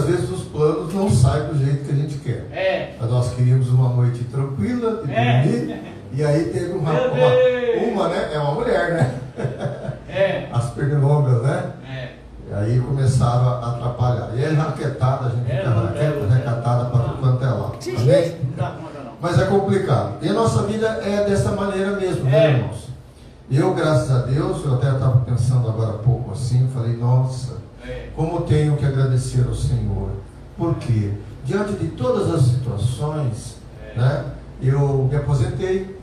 muitas vezes os planos não saem do jeito que a gente quer. Nós queríamos uma noite tranquila, de dormir, e aí teve uma, né? É uma mulher, né? As pernilongas, né? E aí começaram a atrapalhar. E é raquetada, a gente fica raquetada para tudo quanto é lá. Amém? Mas é complicado. E a nossa vida é dessa maneira mesmo, né, irmãos? Eu, graças a Deus, eu até estava pensando agora há pouco assim, falei, nossa, como tenho que agradecer ao Senhor. Por quê? Diante de todas as situações, né, eu me aposentei.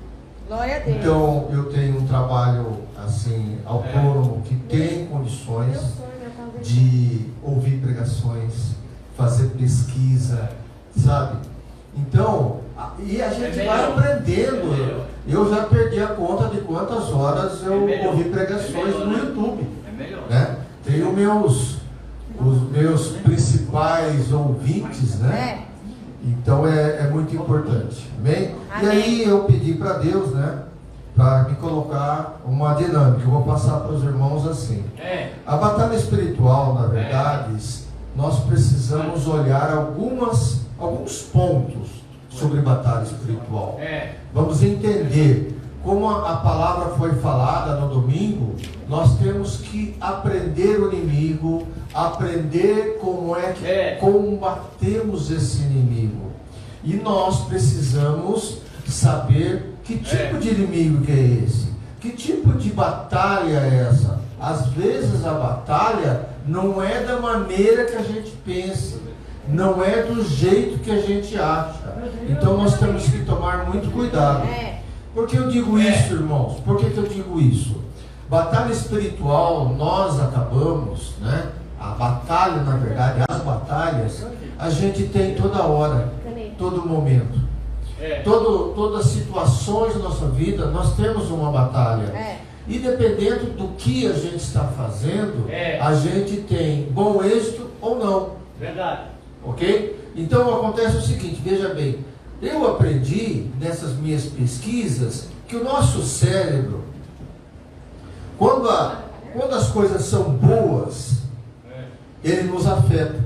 Glória a Deus. Então, eu tenho um trabalho assim, autônomo, que tem condições de ouvir pregações, fazer pesquisa, sabe? Então, e a gente vai aprendendo. Eu já perdi a conta de quantas horas eu ouvi pregações no YouTube. Né? Tenho os meus principais ouvintes, né? Então é muito importante. Amém? E aí eu pedi para Deus, né? Para me colocar uma dinâmica. Eu vou passar para os irmãos assim. A batalha espiritual, na verdade, nós precisamos olhar alguns pontos sobre batalha espiritual. Vamos entender como a palavra foi falada no domingo. Nós temos que aprender o inimigo, aprender como é que combatemos esse inimigo. E nós precisamos saber que tipo de inimigo que é esse, que tipo de batalha é essa. Às vezes a batalha não é da maneira que a gente pensa, não é do jeito que a gente acha. Então nós temos que tomar muito cuidado. Por que eu digo isso, irmãos? Por que eu digo isso? Batalha espiritual, nós acabamos, né? A batalha, na verdade, as batalhas, a gente tem toda hora, todo momento. Todas as situações da nossa vida, nós temos uma batalha. E dependendo do que a gente está fazendo, a gente tem bom êxito ou não. Verdade. Ok? Então acontece o seguinte, veja bem, eu aprendi nessas minhas pesquisas que o nosso cérebro, quando as coisas são boas, ele nos afeta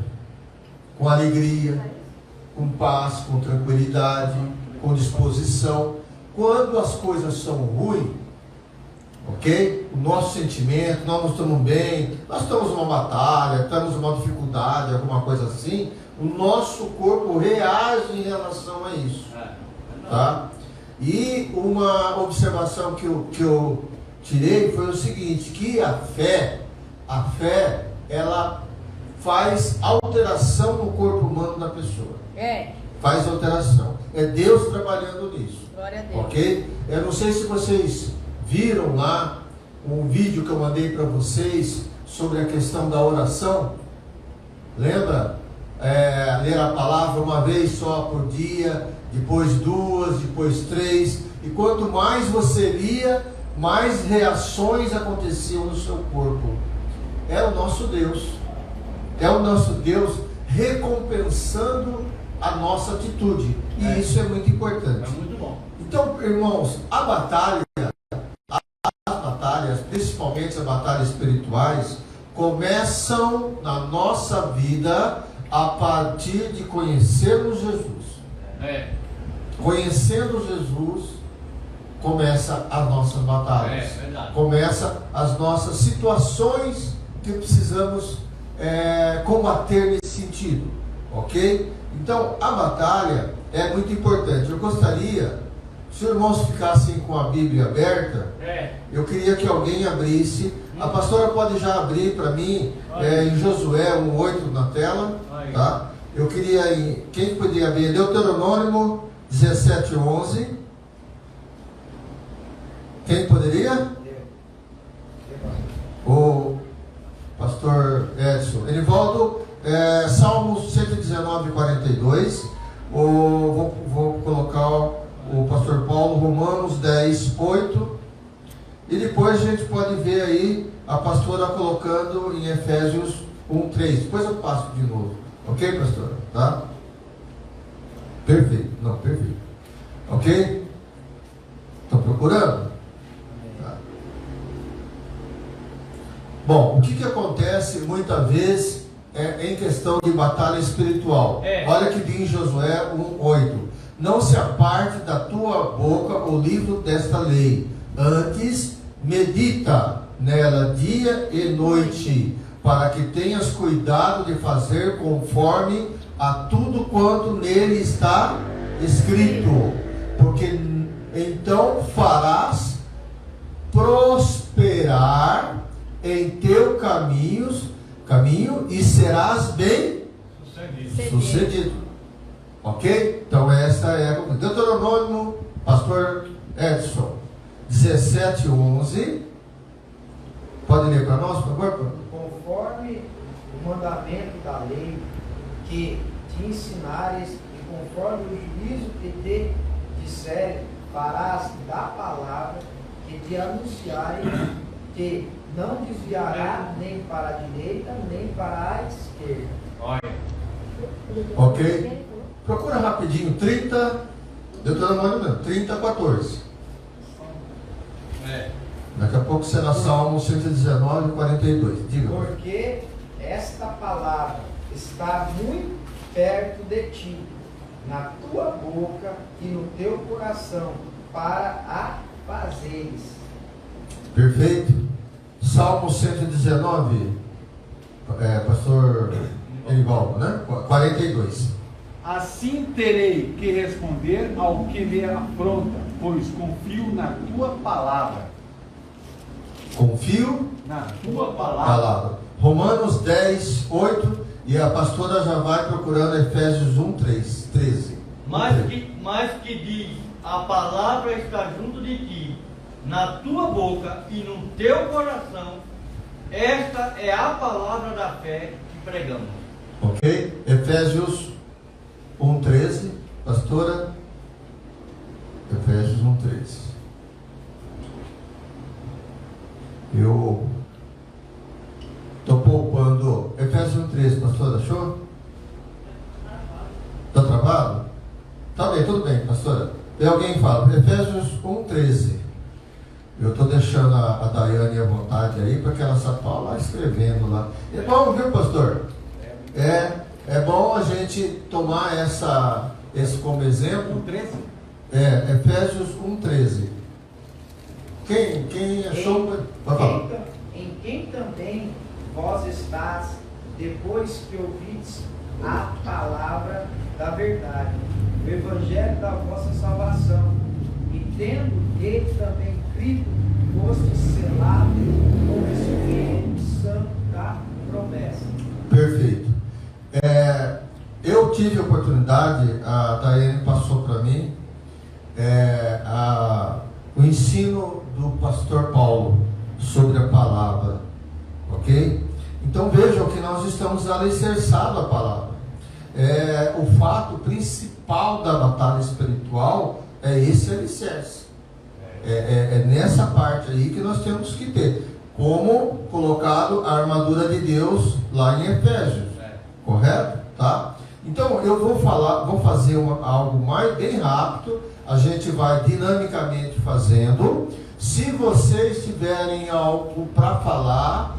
com alegria, com paz, com tranquilidade, com disposição. Quando as coisas são ruins, ok? O nosso sentimento, nós não estamos bem, nós estamos numa batalha, estamos numa dificuldade, alguma coisa assim, o nosso corpo reage em relação a isso, tá? E uma observação que eu tirei foi o seguinte, que a fé, ela faz alteração no corpo humano da pessoa. Faz alteração. É Deus trabalhando nisso. Glória a Deus. Ok? Eu não sei se vocês viram lá um vídeo que eu mandei para vocês sobre a questão da oração. Lembra? Ler a palavra uma vez só por dia, depois 2, depois 3. E quanto mais você lia, mais reações aconteciam no seu corpo. É o nosso Deus. É o nosso Deus recompensando a nossa atitude. E isso é muito importante. É muito bom. Então, irmãos, as batalhas, principalmente as batalhas espirituais, começam na nossa vida a partir de conhecermos Jesus. Conhecendo Jesus, começa as nossas batalhas. Começa as nossas situações que precisamos combater nesse sentido. Ok? Então, a batalha é muito importante. Eu gostaria, se os irmãos ficassem com a Bíblia aberta, eu queria que alguém abrisse. A pastora pode já abrir para mim, em Josué 1:8 na tela. Tá? Eu queria, quem poderia abrir? Deuteronômio 17:11. Quem poderia? O pastor Edson. Edivaldo, Salmos 119:42. Vou colocar o pastor Paulo, Romanos 10:8. E depois a gente pode ver aí a pastora colocando em Efésios 1:3. Depois eu passo de novo. Ok, pastora? Tá? Perfeito. Não, perfeito. Ok? Estão procurando? Tá. Bom, o que acontece muitas vezes em questão de batalha espiritual. Olha que diz em Josué 1:8: não se aparte da tua boca o livro desta lei, antes medita nela dia e noite, para que tenhas cuidado de fazer conforme a tudo quanto nele está escrito, porque então farás prosperar em teu caminho e serás bem sucedido. Ok? Então essa é a Deuteronômio, pastor Edson 17:11. Pode ler para nós, por favor? Conforme o mandamento da lei que te ensinares, e conforme o juízo que te disserem, farás da palavra que te anunciarem, que não desviará nem para a direita, nem para a esquerda. Ok? Procura rapidinho, 30, Deuteronômio 30:14. Daqui a pouco será Salmo 119:42. Diga. Porque esta palavra está muito perto de ti, na tua boca e no teu coração, para a fazeres. Perfeito. Salmo 119, pastor Erivaldo, né? 42. Assim terei que responder ao que me afronta, pois confio na tua palavra. Confio na tua palavra. Romanos 10:8, e a pastora já vai procurando Efésios 1:13. Mas que diz: a palavra está junto de ti, na tua boca e no teu coração. Esta é a palavra da fé que pregamos. Ok? Efésios 1:13, pastora. Efésios 1:13. Eu estou poupando. Efésios 1:13, pastora, achou? Está travado? Tá bem, tudo bem, pastora. E alguém fala, Efésios 1:13. Eu estou deixando a Daiane à vontade aí, para que ela só está lá escrevendo lá. É bom, viu, pastor? É bom a gente tomar esse como exemplo. 1:13? Efésios 1:13. Quem achou? Em quem também vós estás, depois que ouvides a palavra da verdade, o evangelho da vossa salvação, e tendo ele também crido, foste selado com o Espírito Santo da promessa. Perfeito. Eu tive a oportunidade, a Daiane passou para mim, o ensino do pastor Paulo sobre a palavra, ok? Então vejam que nós estamos alicerçados a palavra. O fato principal da batalha espiritual é esse alicerce. É nessa parte aí que nós temos que ter, como colocado a armadura de Deus lá em Efésios, correto? Tá? Então eu vou fazer algo bem rápido, a gente vai dinamicamente fazendo. Se vocês tiverem algo para falar,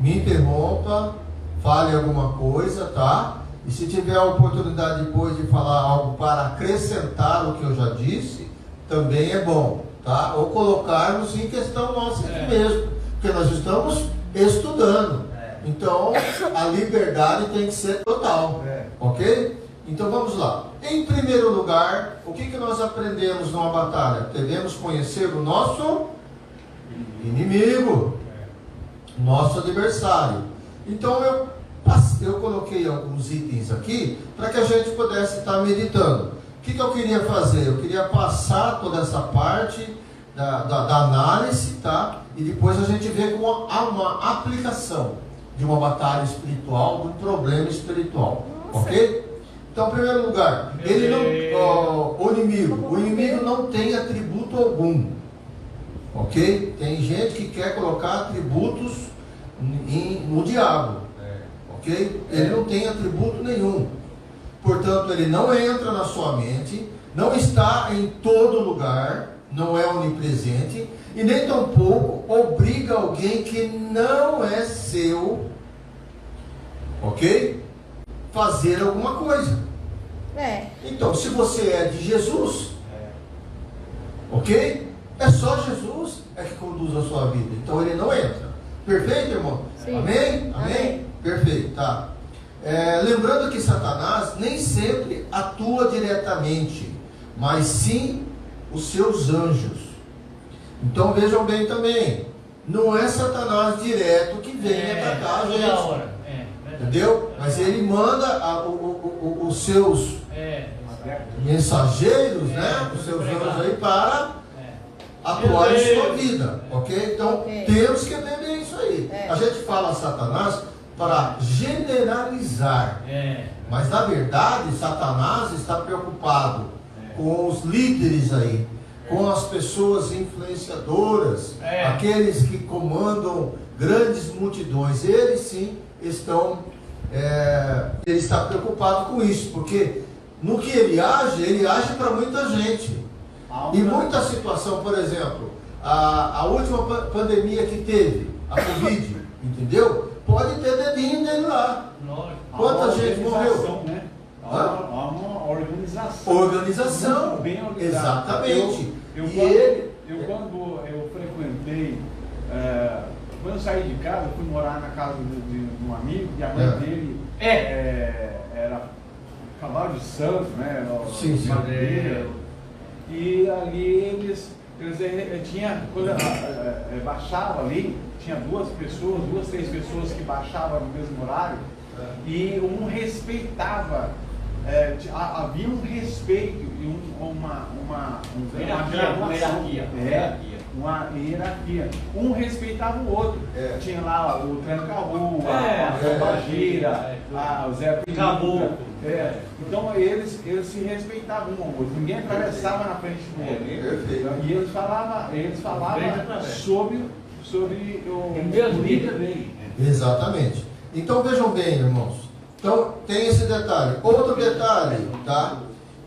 me interrompa, fale alguma coisa, tá? E se tiver a oportunidade depois de falar algo para acrescentar o que eu já disse, também é bom, tá? Ou colocarmos em questão nossa aqui mesmo, porque nós estamos estudando. Então, a liberdade tem que ser total, ok? Então vamos lá. Em primeiro lugar, o que nós aprendemos numa batalha? Devemos conhecer o nosso inimigo, nosso adversário. Então eu coloquei alguns itens aqui para que a gente pudesse estar meditando. O que eu queria fazer? Eu queria passar toda essa parte da análise, tá? E depois a gente vê como uma aplicação de uma batalha espiritual, de um problema espiritual. Ok? Então, em primeiro lugar, o inimigo não tem atributo algum. Ok? Tem gente que quer colocar atributos no diabo. Ok? Ele não tem atributo nenhum. Portanto, ele não entra na sua mente, não está em todo lugar, não é onipresente, e nem tampouco obriga alguém que não é seu Ok? Fazer alguma coisa. Então, se você é de Jesus, ok? É só Jesus que conduz a sua vida. Então ele não entra. Perfeito, irmão? Sim. Amém? Amém. Perfeito, tá. Lembrando que Satanás nem sempre atua diretamente, mas sim os seus anjos. Então vejam bem também, não é Satanás direto que venha para cá, gente. Entendeu? Mas ele manda os seus mensageiros, né? Os seus anjos aí para atuar em sua vida, ok? Então temos que entender isso aí. A gente fala Satanás para generalizar, mas na verdade Satanás está preocupado com os líderes aí, com as pessoas influenciadoras, aqueles que comandam grandes multidões. Eles sim estão, ele está preocupado com isso, porque no que ele age para muita gente. E muita situação, por exemplo, a última pandemia que teve, a Covid, entendeu? Pode ter dedinho dele lá. Quanta gente morreu? Né? Há uma organização. Organização. Bem organizada. Exatamente. Quando eu frequentei, quando eu saí de casa, eu fui morar na casa de um amigo, e a mãe dele era cavalo de santo, né? Sim. Madeira. E ali eles tinha, quando baixava ali, tinha duas, três pessoas que baixavam no mesmo horário, e um respeitava, havia um respeito e uma hierarquia. Um respeitava o outro. Tinha lá o tranca-rua, a bombageira, o Zé Caboclo. Então eles se respeitavam um ao outro. Ninguém atravessava na frente do outro. E eles falavam sobre o líder dele. Exatamente. Então vejam bem, irmãos. Então tem esse detalhe. Outro detalhe, tá?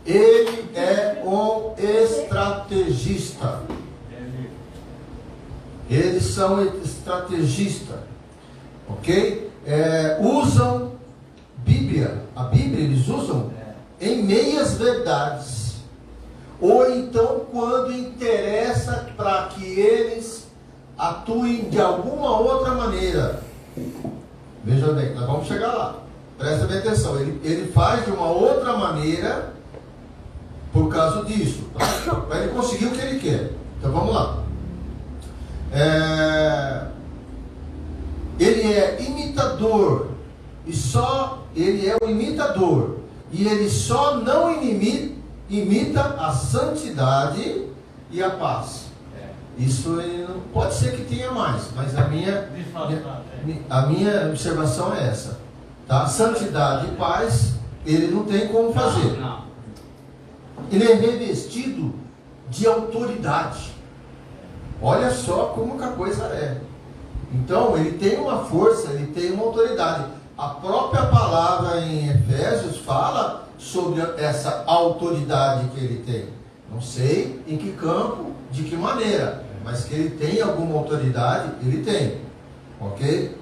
Ele é um estrategista. Eles são estrategistas, ok? Usam a Bíblia eles usam em meias verdades, ou então quando interessa para que eles atuem de alguma outra maneira. Veja bem, nós vamos chegar lá, presta bem atenção, ele faz de uma outra maneira por causa disso, tá? Para ele conseguir o que ele quer. Então vamos lá. Ele é imitador, ele é um imitador, e ele só não imita a santidade e a paz. Isso ele não, pode ser que tenha mais, mas a minha observação é essa, tá? Santidade e paz ele não tem como fazer. Ele é revestido de autoridade. Olha só como que a coisa é. Então, ele tem uma força, ele tem uma autoridade. A própria palavra em Efésios fala sobre essa autoridade que ele tem. Não sei em que campo, de que maneira, mas que ele tem alguma autoridade, ele tem. Ok?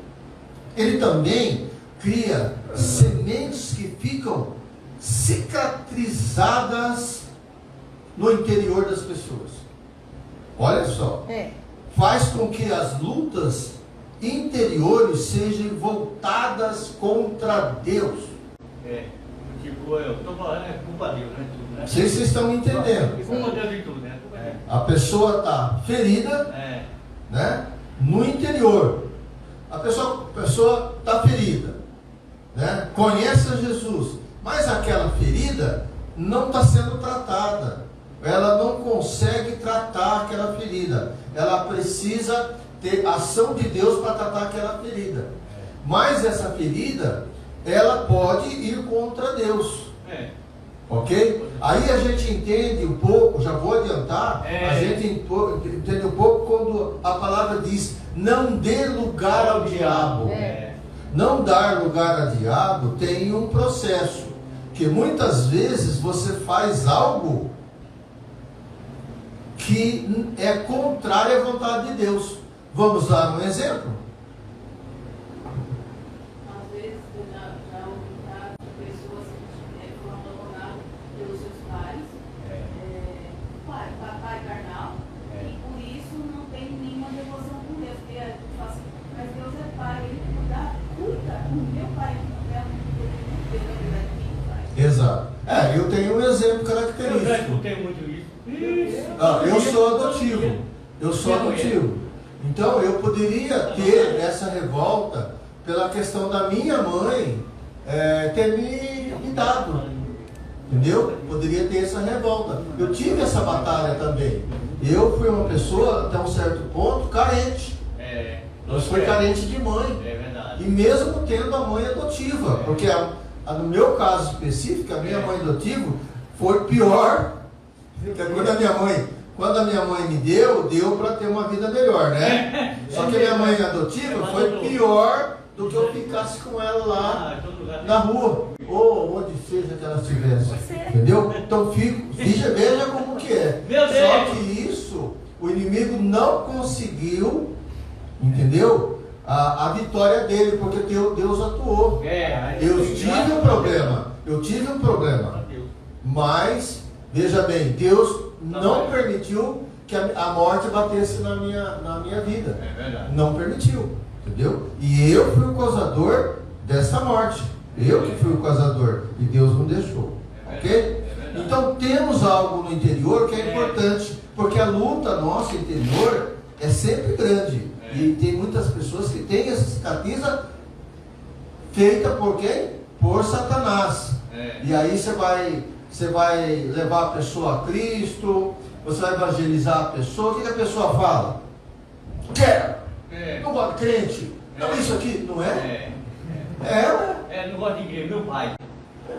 Ele também cria sementes que ficam cicatrizadas no interior das pessoas. Olha só. Faz com que as lutas interiores sejam voltadas contra Deus. Tipo, eu estou falando, é culpa de Deus, né? Tudo, né? Não sei se vocês estão me entendendo. Culpa de Deus em tudo, né? A pessoa está ferida, né? No interior. A pessoa está ferida, né? Conhece a Jesus, mas aquela ferida não está sendo tratada. Ela não consegue tratar aquela ferida. Ela precisa ter ação de Deus para tratar aquela ferida. Mas essa ferida, ela pode ir contra Deus. Ok? Aí a gente entende um pouco, já vou adiantar, a gente entende um pouco quando a palavra diz: não dê lugar ao diabo. Não dar lugar ao diabo tem um processo, que muitas vezes você faz algo que é contrário à vontade de Deus. Vamos dar um exemplo? Às vezes, Eu tenho um exemplo Eu já característico. escutei muito isso. Eu sou adotivo. Eu sou adotivo. Então eu poderia ter essa revolta pela questão da minha mãe ter me dado. Entendeu? Poderia ter essa revolta. Eu tive essa batalha também. Eu fui uma pessoa, até um certo ponto, carente. Eu fui carente de mãe. É verdade. E mesmo tendo a mãe adotiva. Porque no meu caso específico, a minha mãe adotiva foi pior. Porque quando a minha mãe me deu para ter uma vida melhor, né? Só que a minha mãe adotiva foi pior do que eu ficasse com ela lá na rua, ou onde seja que ela estivesse. Entendeu? Então veja como que é. Só que isso, o inimigo não conseguiu, entendeu? A vitória dele, porque Deus atuou. Eu tive um problema. Mas, veja bem, Deus não permitiu que a morte batesse na minha vida. É verdade. Não permitiu, entendeu? E eu fui o causador dessa morte. Eu que fui o causador. E Deus não deixou. Ok? Então temos algo no interior que é importante. Porque a luta nossa interior é sempre grande. E tem muitas pessoas que têm essa cicatriz feita por quem? Por Satanás. E aí você vai levar a pessoa a Cristo, você vai evangelizar a pessoa. O que a pessoa fala? Quero! Não gosto de crente. Não, isso aqui não é? Não gosto de igreja, meu pai.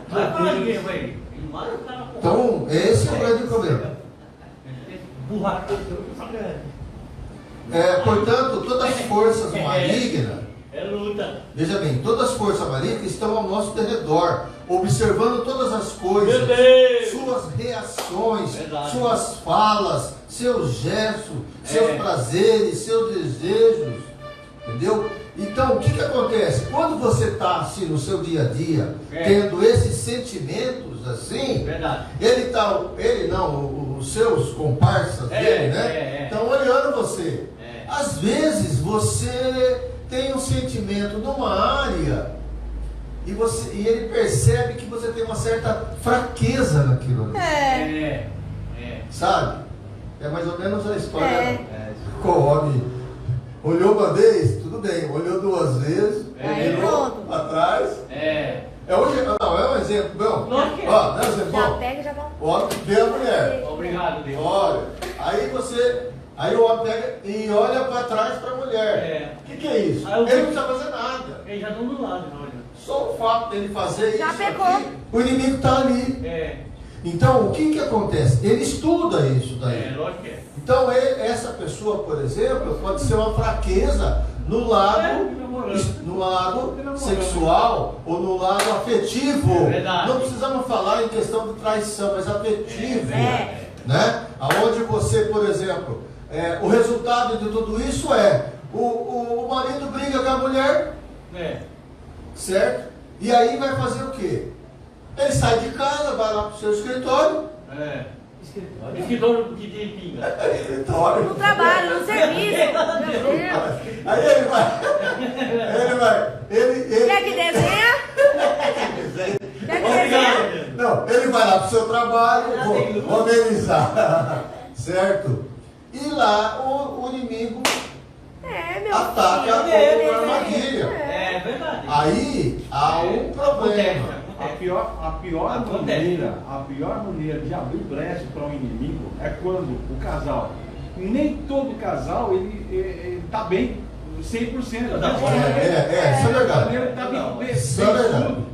Vai falar de igreja, vai. Então, esse é o grande problema. Portanto, todas as forças malignas, veja bem, todas as forças malignas estão ao nosso redor, observando todas as coisas, suas reações, suas falas, seus gestos, seus prazeres, seus desejos, entendeu? Então, o que acontece? Quando você está assim no seu dia a dia, tendo esses sentimentos assim, os seus comparsas dele, né? Estão olhando você. Às vezes você tem um sentimento numa área e ele percebe que você tem uma certa fraqueza naquilo ali. Sabe? É mais ou menos a história. Ficou homem. Olhou uma vez, tudo bem. Olhou duas vezes, virou para trás. É um exemplo bom. Ó, dá um exemplo bom. O homem vê a mulher. Obrigado, Deus. Olha. Aí o homem pega e olha para trás para a mulher. O que é isso? Ele não precisa fazer nada. Ele já está do lado, olha. Só o fato dele fazer Já isso pegou. aqui, o inimigo está ali. Então, o que acontece? Ele estuda isso daí. Lógico que é. Então, essa pessoa, por exemplo, pode ser uma fraqueza no lado sexual ou no lado afetivo. Não precisamos falar em questão de traição, mas afetivo. Né? Aonde você, por exemplo, o resultado de tudo isso o marido briga com a mulher, certo? E aí vai fazer o quê? Ele sai de casa, vai lá para o seu escritório. Escritório de pinga. Escritório. No trabalho, no serviço. Meu Deus. Aí ele vai. Quer que desenha? Quer que desenha? Não, ele vai lá para o seu trabalho, vou amenizar. Certo? E lá o inimigo Meu ataca filho, a armadilha. É verdade. Aí há um problema. A pior maneira de abrir brecha para um inimigo é quando o casal, nem todo casal ele tá bem 100%. Isso é verdade. Ele tá bem Isso é verdade. surdo.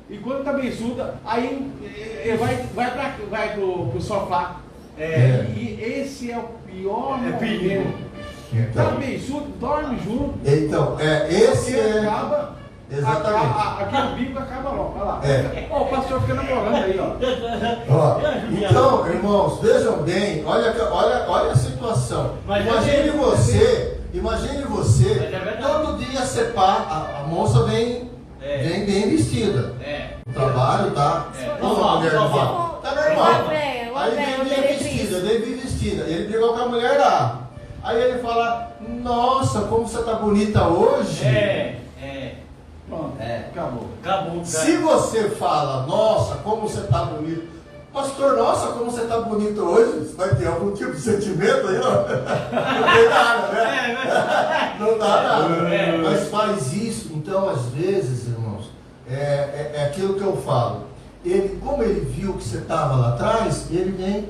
E quando tá bem surdo, aí ele vai pro sofá. E esse é o pior momento. Tá bem surdo, dorme junto. Então, esse acaba. Exatamente. Aquele bico acaba logo, olha lá. O pastor fica namorando aí, ó. Então, irmãos, vejam bem, olha a situação. Imagine você, todo dia a moça vem bem vestida. O trabalho tá. Normal. Tá normal. Aí vem bem vestida. Ele brigou com a mulher lá. Aí ele fala, nossa, como você tá bonita hoje. Pronto. Acabou. Se você fala, nossa, como você está bonito, pastor, nossa, como você está bonito hoje, você vai ter algum tipo de sentimento aí, ó? Não tem nada, né? Não dá nada. Mas faz isso, então às vezes, irmãos, é aquilo que eu falo. Ele, como ele viu que você estava lá atrás, ele vem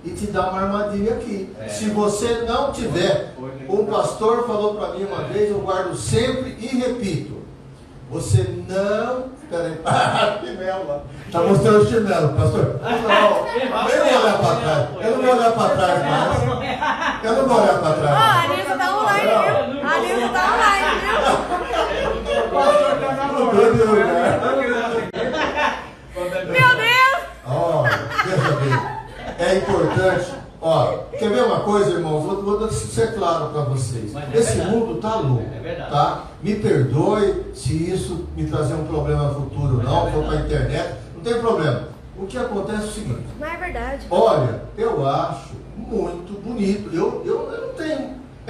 e te dá uma armadilha aqui. Se você não tiver, um pastor falou para mim uma vez, eu guardo sempre e repito, você não... Peraí, chinelo lá. Está mostrando o chinelo, pastor. Não, eu não vou olhar para trás. Eu não vou olhar para trás mais. Eu não vou olhar para trás. Ó, a Nilza tá online, viu? A Nilza tá online, viu? O pastor está namorando. Meu Deus! Ó, veja bem. É importante. Ó, quer ver uma coisa, irmãos? Vou ser claro para vocês. Esse mundo tá louco, tá? Me perdoe se isso me trazer um problema futuro, não. For para a internet, não tem problema. O que acontece é o seguinte. Não é verdade. Olha, eu acho muito bonito. Eu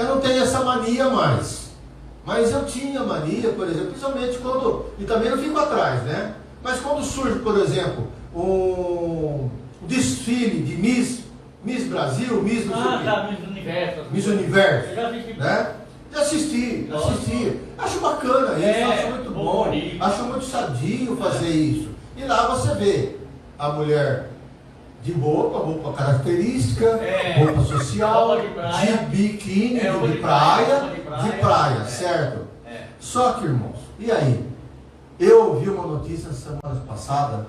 não tenho essa mania mais. Mas eu tinha mania, por exemplo, principalmente quando. E também não fico atrás, né? Mas quando surge, por exemplo, um desfile de Miss Brasil, Miss não sei o quê. Tá, Miss Universo. Miss Universo, Eu já assisti. né? Já assisti. Acho bacana isso, acho muito bom. Bonito. Acho muito sadio fazer isso. E lá você vê a mulher de roupa característica, roupa social, roupa de praia. de biquíni, Roupa de praia, certo? Só que, irmãos, e aí? Eu ouvi uma notícia semana passada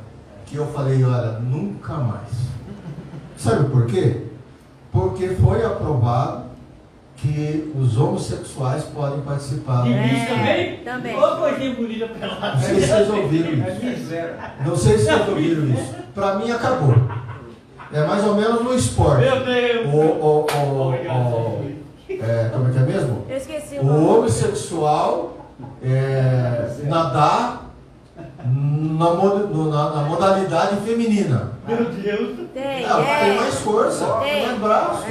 que eu falei, olha, nunca mais. Sabe por quê? Porque foi aprovado que os homossexuais podem participar. Também. Ô, coisinha bonita pelada. Não sei se vocês ouviram isso. Não sei se vocês ouviram isso. Para mim acabou. É mais ou menos no esporte. Meu Deus! Como é que é mesmo? Eu esqueci O homossexual nadar na modalidade feminina. Meu Deus! Tem, Tem mais força, tem mais braço.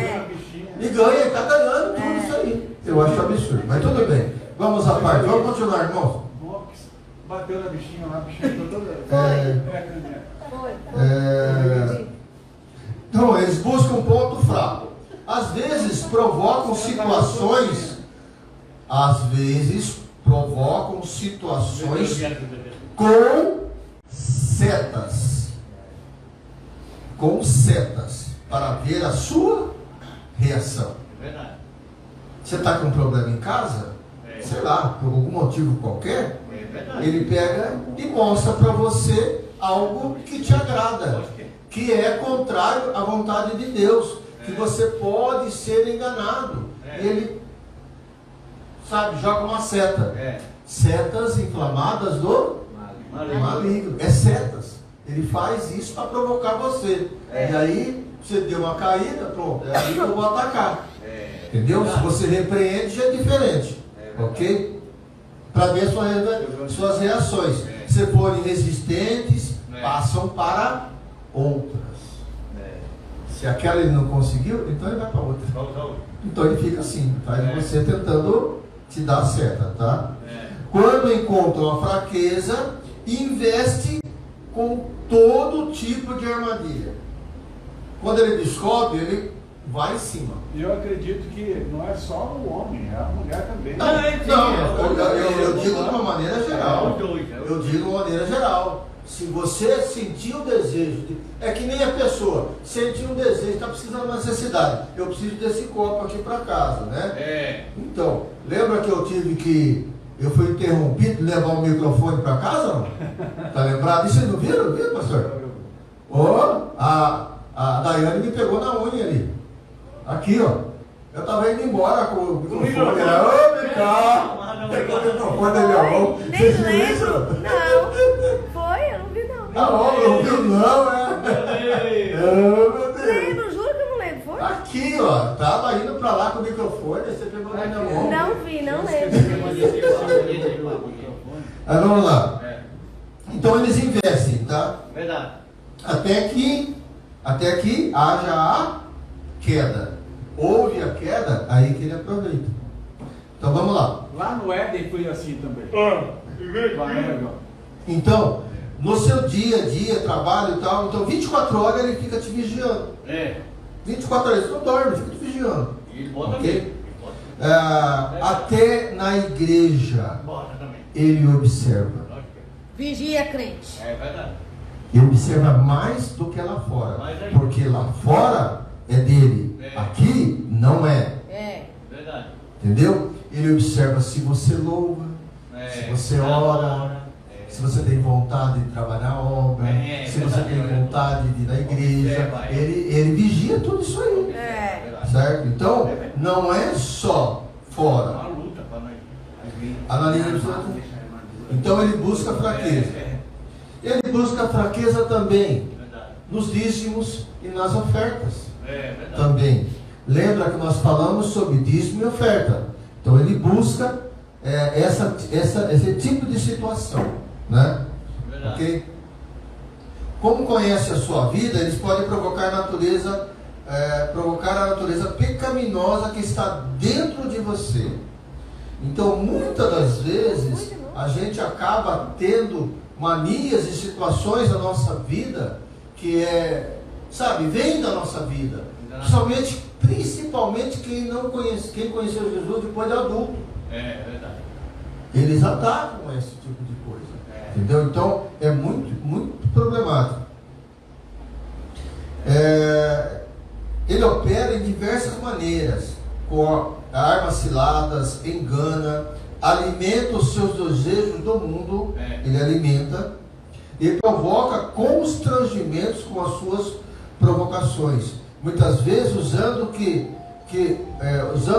E ganha, está ganhando tudo isso aí. Eu acho absurdo, mas tudo bem. Vamos à parte. Vamos continuar, irmãos. Bateu na bichinha lá, a bichinha ficou toda. Foi. Então, eles buscam um ponto fraco. Às vezes provocam situações. Com setas. Para ver a sua reação. É verdade. Você está com um problema em casa? Sei lá, por algum motivo qualquer. É verdade. Ele pega e mostra para você algo que te agrada, que é contrário à vontade de Deus, que você pode ser enganado. Ele, joga uma seta. Setas inflamadas do maligno. É setas. Ele faz isso para provocar você. E aí, você deu uma caída, pronto, é aí que eu vou atacar. Entendeu? Se você repreende, já é diferente. Ok? Para ver suas reações. Se forem resistentes, passam para outras. Se aquela ele não conseguiu, então ele vai para outra. Então ele fica assim, faz você tentando te dar seta, tá? Quando encontra uma fraqueza, investe com todo tipo de armadilha. Quando ele descobre, ele vai em cima. E eu acredito que não é só o homem, é a mulher também. Eu digo de uma maneira geral. Eu digo de uma maneira geral. Se você sentir o desejo, é que nem a pessoa, sentir um desejo, está precisando de uma necessidade. Eu preciso desse copo aqui para casa, né? Então, lembra que eu fui interrompido de levar o microfone para casa, não? Tá lembrado? Isso vocês não viram? Viram, pastor? A Daiane me pegou na unha ali. Aqui, ó. Eu estava indo embora com o microfone. Vem cá! Pegou o microfone da minha mão. Nem lembro. Não. Foi? Eu não vi, não. Não viu, não, meu Deus. Lembro, juro que eu não lembro. Foi? Aqui, ó. Tava indo pra lá com o microfone. Você pegou na minha mão. Não vi, não lembro. Aí vamos lá. Então eles investem, tá? Verdade. Até que haja a queda. Houve a queda, aí que ele aproveita. Então vamos lá. Lá no Éden foi assim também. Então, no seu dia a dia, trabalho e tal, então 24 horas ele fica te vigiando. 24 horas, ele não dorme, fica te vigiando. E bota Ok? mesmo. Até na igreja Bota também. ele observa. Vigia, crente. É verdade. Ele observa mais do que lá fora. Mais ainda. Porque lá fora é dele. Aqui não é. É. Verdade. Entendeu? Ele observa se você louva, se você ora, se você tem vontade de trabalhar a obra, se você tem vontade de ir na igreja. Ele vigia tudo isso aí. É. Certo? Então, não é só fora. Uma luta para nós. Analisa. Então ele busca fraqueza. Ele busca fraqueza também nos dízimos e nas ofertas. Também. Lembra que nós falamos sobre dízimo e oferta. Então ele busca esse tipo de situação, né? Ok? Como conhece a sua vida, eles podem provocar a natureza pecaminosa que está dentro de você. Então, muitas das vezes, a gente acaba tendo manias e situações na nossa vida que vem da nossa vida. Principalmente quem conheceu Jesus depois de adulto. É verdade. Eles atacam esse tipo de coisa. Entendeu? Então, é muito, muito problemático. Ele opera em diversas maneiras, com armas ciladas, engana, alimenta os seus desejos do mundo, ele alimenta, e provoca constrangimentos com as suas provocações, muitas vezes usando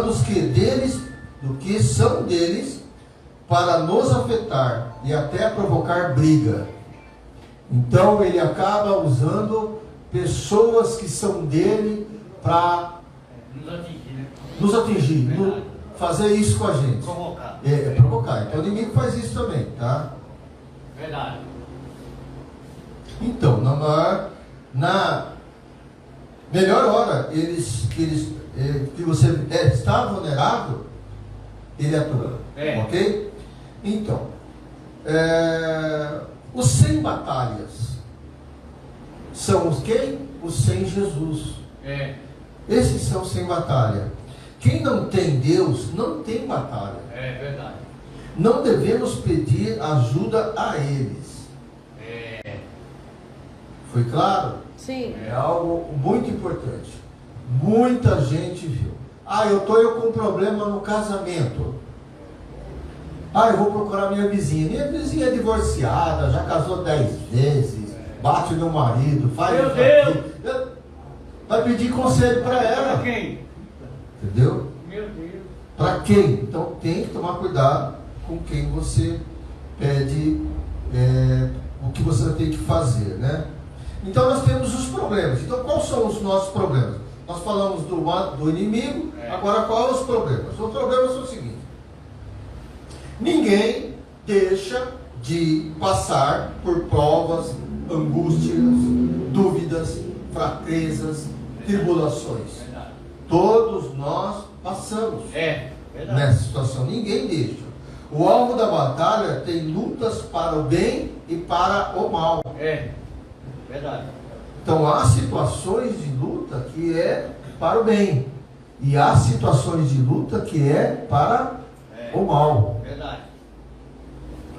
os que são deles, para nos afetar e até provocar briga. Então ele acaba usando pessoas que são dele para nos atingir, fazer isso com a gente. Provocar. Provocar. Então o inimigo faz isso também, tá? Verdade. Então, na melhor hora que você está vulnerável, ele atua. Ok? Então, os 100 batalhas são os quem? Os 100 Jesus. Esses são 100 batalhas. Quem não tem Deus, não tem batalha. É verdade. Não devemos pedir ajuda a eles. Foi claro? Sim. É algo muito importante. Muita gente viu. Eu estou com um problema no casamento. Eu vou procurar minha vizinha. Minha vizinha é divorciada, já casou 10 vezes, bate no marido, faz Meu isso Deus! aqui. Vai pedir conselho para ela. Para quem? Entendeu? Meu Deus. Para quem? Então tem que tomar cuidado com quem você pede o que você tem que fazer, né? Então nós temos os problemas. Então quais são os nossos problemas? Nós falamos do inimigo, agora quais são os problemas? Os problemas são o seguinte: ninguém deixa de passar por provas, angústias, dúvidas, fraquezas, tribulações. Todos nós passamos nessa situação. Ninguém deixa. O alvo da batalha tem lutas para o bem e para o mal. Verdade. Então há situações de luta que é para o bem. E há situações de luta que é para o mal. Verdade.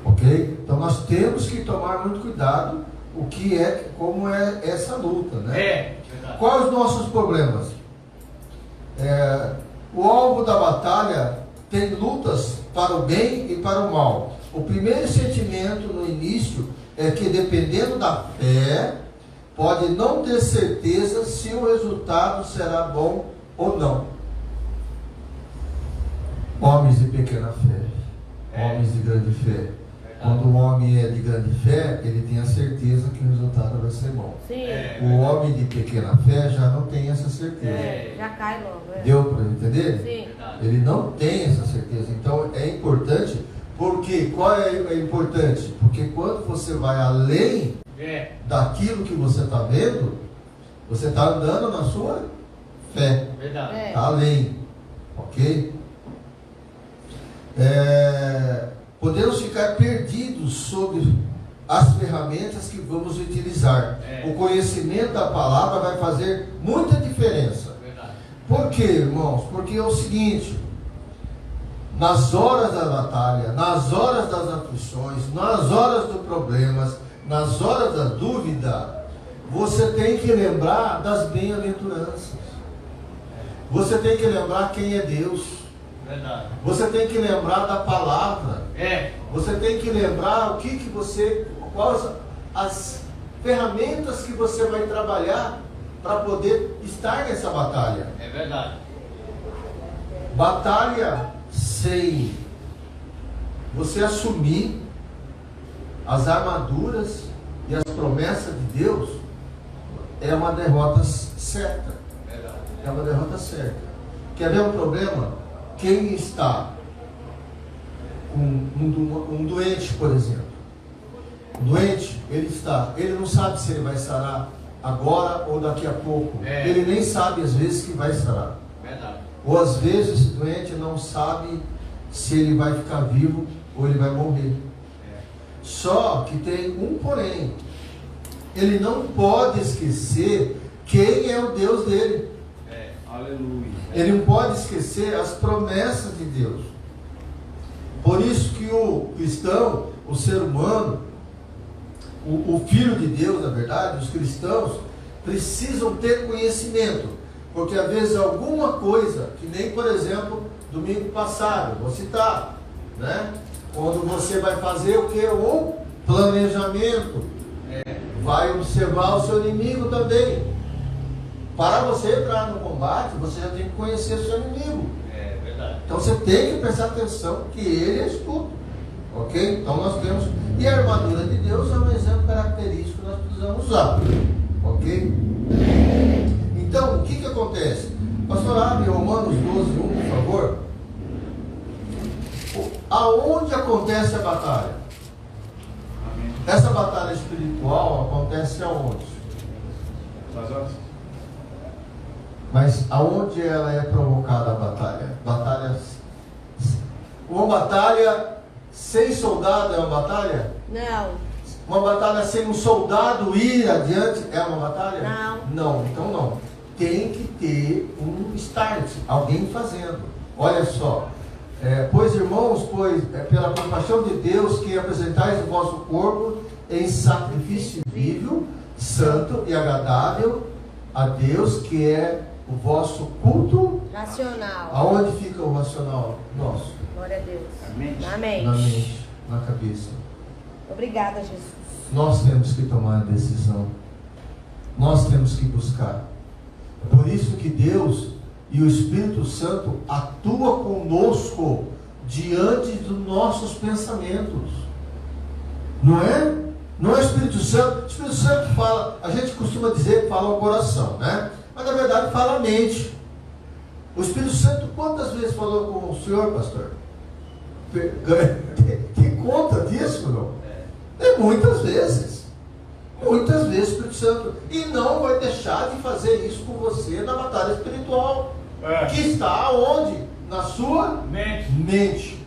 Ok? Então nós temos que tomar muito cuidado como é essa luta, né? Verdade. Quais os nossos problemas? O alvo da batalha tem lutas para o bem e para o mal. O primeiro sentimento no início é que, dependendo da fé, pode não ter certeza se o resultado será bom ou não. Homens de pequena fé, homens de grande fé. Quando o homem é de grande fé, ele tem a certeza que o resultado vai ser bom. Sim. O homem de pequena fé já não tem essa certeza. Já cai logo. Deu para entender? Sim. Ele não tem essa certeza. Então é importante. Porque qual é importante? Porque quando você vai além daquilo que você está vendo, você está andando na sua fé. Verdade. Está além. Ok? podemos ficar perdidos sobre as ferramentas que vamos utilizar. O conhecimento da palavra vai fazer muita diferença. Por quê, irmãos? Porque é o seguinte: nas horas da batalha, nas horas das aflições, nas horas dos problemas, nas horas da dúvida, você tem que lembrar das bem-aventuranças. Você tem que lembrar quem é Deus. Verdade. Você tem que lembrar da palavra. Você tem que lembrar o que você, quais as ferramentas que você vai trabalhar para poder estar nessa batalha. É verdade. Batalha sem você assumir as armaduras e as promessas de Deus é uma derrota certa. É uma derrota certa. Quer ver um problema? Quem está com um doente, por exemplo. O doente, ele não sabe se ele vai sarar agora ou daqui a pouco. Ele nem sabe às vezes que vai sarar. Verdade. Ou às vezes esse doente não sabe se ele vai ficar vivo ou ele vai morrer. Só que tem um porém. Ele não pode esquecer quem é o Deus dele. Aleluia. Ele não pode esquecer as promessas de Deus. Por isso que o cristão, o ser humano, o filho de Deus, na verdade, os cristãos precisam ter conhecimento. Porque às vezes alguma coisa, que nem por exemplo, domingo passado, vou citar, né? Quando você vai fazer o que? Um planejamento. Vai observar o seu inimigo também. Para você entrar no combate, você já tem que conhecer o seu inimigo. É verdade. Então você tem que prestar atenção que ele é estudo. Ok? Então nós temos. E a armadura de Deus é um exemplo característico que nós precisamos usar. Ok? Então, o que acontece? Pastor, abre Romanos 12, 1, por favor. Aonde acontece a batalha? Essa batalha espiritual acontece aonde? Mas aonde ela é provocada a batalha? Uma batalha sem soldado é uma batalha? Não. Uma batalha sem um soldado ir adiante é uma batalha? Não. Não, então não. Tem que ter um start, alguém fazendo. Olha só. Pois irmãos, pela compaixão de Deus, que apresentais o vosso corpo em sacrifício vivo, santo e agradável a Deus, que é o vosso culto racional. Aonde fica o racional nosso? Glória a Deus. Amém. Na mente. Na mente, na cabeça. Obrigada, Jesus. Nós temos que tomar a decisão. Nós temos que buscar. Por isso que Deus e o Espírito Santo atua conosco diante dos nossos pensamentos. Não é? Não é o Espírito Santo. O Espírito Santo fala, a gente costuma dizer que fala o coração, né? Mas na verdade fala a mente. O Espírito Santo quantas vezes falou com o senhor, pastor? Que conta disso, não? Muitas vezes. Muitas vezes o Espírito Santo. E não vai deixar de fazer isso com você na batalha espiritual. Que está onde? Na sua mente.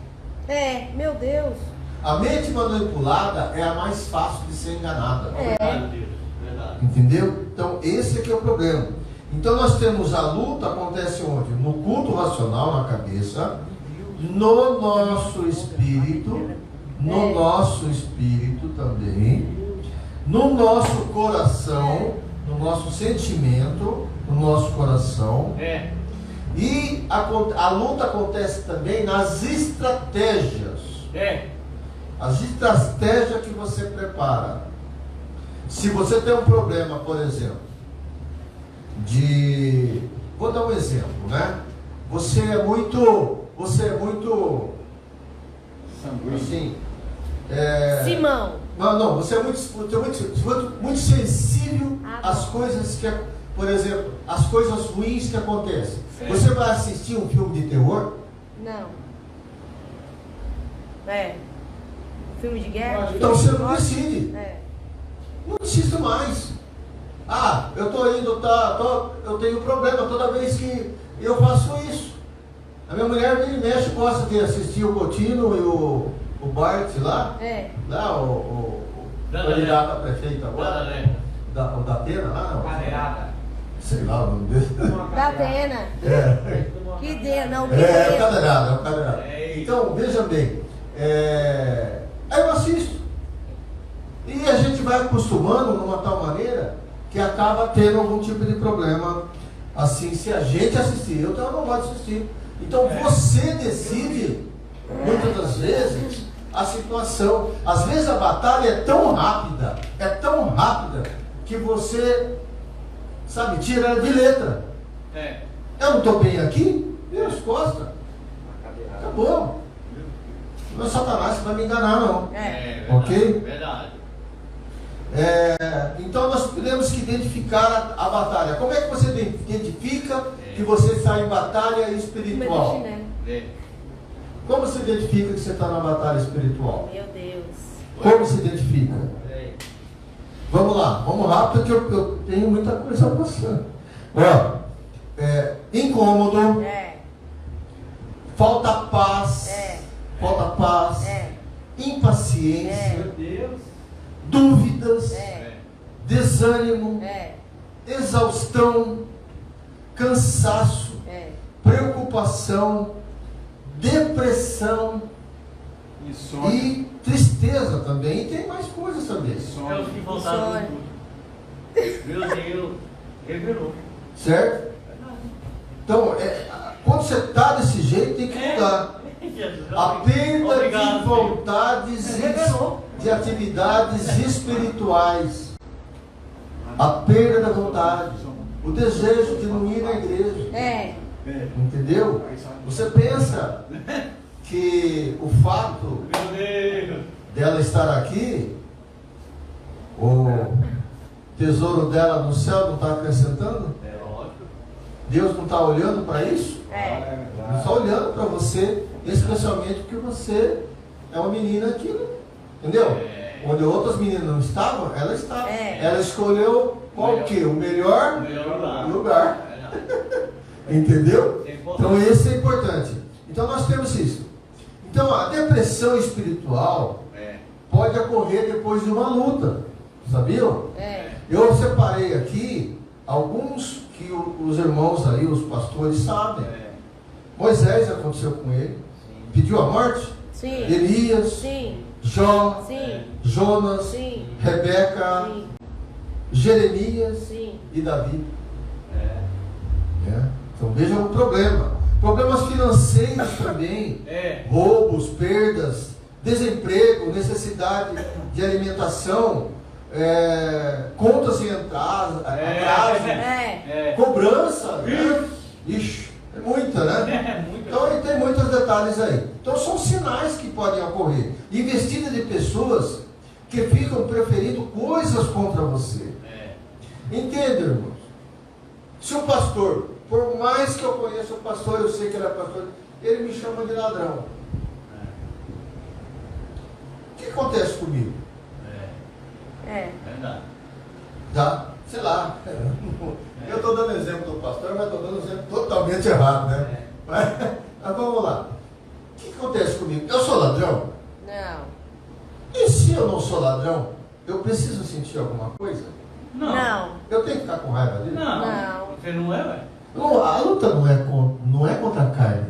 Meu Deus. A mente manipulada é a mais fácil de ser enganada. Verdade. Entendeu? Então esse aqui é o problema. Então nós temos a luta, acontece onde? No culto racional, na cabeça, no nosso espírito, também, no nosso coração, no nosso sentimento, no nosso coração. E a luta acontece também nas estratégias. As estratégias que você prepara. Se você tem um problema, por exemplo, vou dar um exemplo, né? Você é muito assim, Simão. Não, você é muito sensível às coisas que, por exemplo, as coisas ruins que acontecem. Você vai assistir um filme de terror? Não. Filme de guerra? Então você não decide. Não assisto mais. Eu tô indo, eu tenho problema toda vez que eu faço isso. A minha mulher vira e mexe, gosta de assistir o Coutinho o Bart lá, lá o candidato a prefeito agora, o da Atena lá, não? Cadeirada. Sei lá o nome dele. Da Atena. Que dê, não, que É o dê. cadeirado. Então, veja bem, aí eu assisto. E a gente vai acostumando numa tal maneira que acaba tendo algum tipo de problema, assim, se a gente assistir. Eu não gosto de assistir. Então você decide, muitas das vezes, a situação. Às vezes a batalha é tão rápida, que você, sabe, tira ela de letra. Eu não estou bem aqui, vira as costas. Acabou. Não é Satanás que vai me enganar, não. Ok? Verdade. Então nós temos que identificar a batalha. Como é que você identifica que você está em batalha espiritual? Como você identifica que você está na batalha espiritual? Meu Deus. Como se identifica? Vamos lá, vamos rápido que eu tenho muita coisa passando. Incômodo, falta paz, impaciência, Meu Deus. dúvidas, desânimo, exaustão, cansaço, preocupação, depressão Insônia. e tristeza também. E tem mais coisas também, É os que voltaram no culto. Meu Deus, revelou. certo? Então, quando você está desse jeito, tem que mudar. A perda Obrigado, de vontades de atividades espirituais. A perda da vontade. O desejo de não ir na igreja. Entendeu? Você pensa que o fato Meu Deus. dela estar aqui, o tesouro dela no céu não está acrescentando? Lógico. Deus não está olhando para isso? Não está olhando para você, especialmente porque você é uma menina aqui, entendeu? Onde outras meninas não estavam, ela estava. Ela escolheu qual o quê? O melhor lugar. Entendeu? Então esse é importante. Então nós temos isso. Então a depressão espiritual pode ocorrer depois de uma luta. Sabiam? Eu separei aqui alguns que os irmãos aí, os pastores sabem. Moisés, aconteceu com ele. Pediu a morte. Sim. Elias. Sim. Jó. Sim. Jonas. Sim. Rebeca. Sim. Jeremias. Sim. E Davi. Então veja o problema. Problemas financeiros também. Roubos, perdas, desemprego, necessidade de alimentação, contas em atraso, cobrança. Né? Ixi, é muita, né? Então tem muitos detalhes aí. Então são sinais que podem ocorrer. Investida de pessoas que ficam preferindo coisas contra você. Entende, irmãos? Se o pastor, por mais que eu conheça o pastor, eu sei que ele é pastor, ele me chama de ladrão. O que acontece comigo? Verdade. Tá? Sei lá. Eu estou dando exemplo do pastor, mas estou dando exemplo totalmente errado, né? Mas vamos lá. O que acontece comigo? Eu sou ladrão? Não. E se eu não sou ladrão, eu preciso sentir alguma coisa? Não. Eu tenho que ficar com raiva dele? Não. Você não é, ué? Não, a luta não é contra a carne.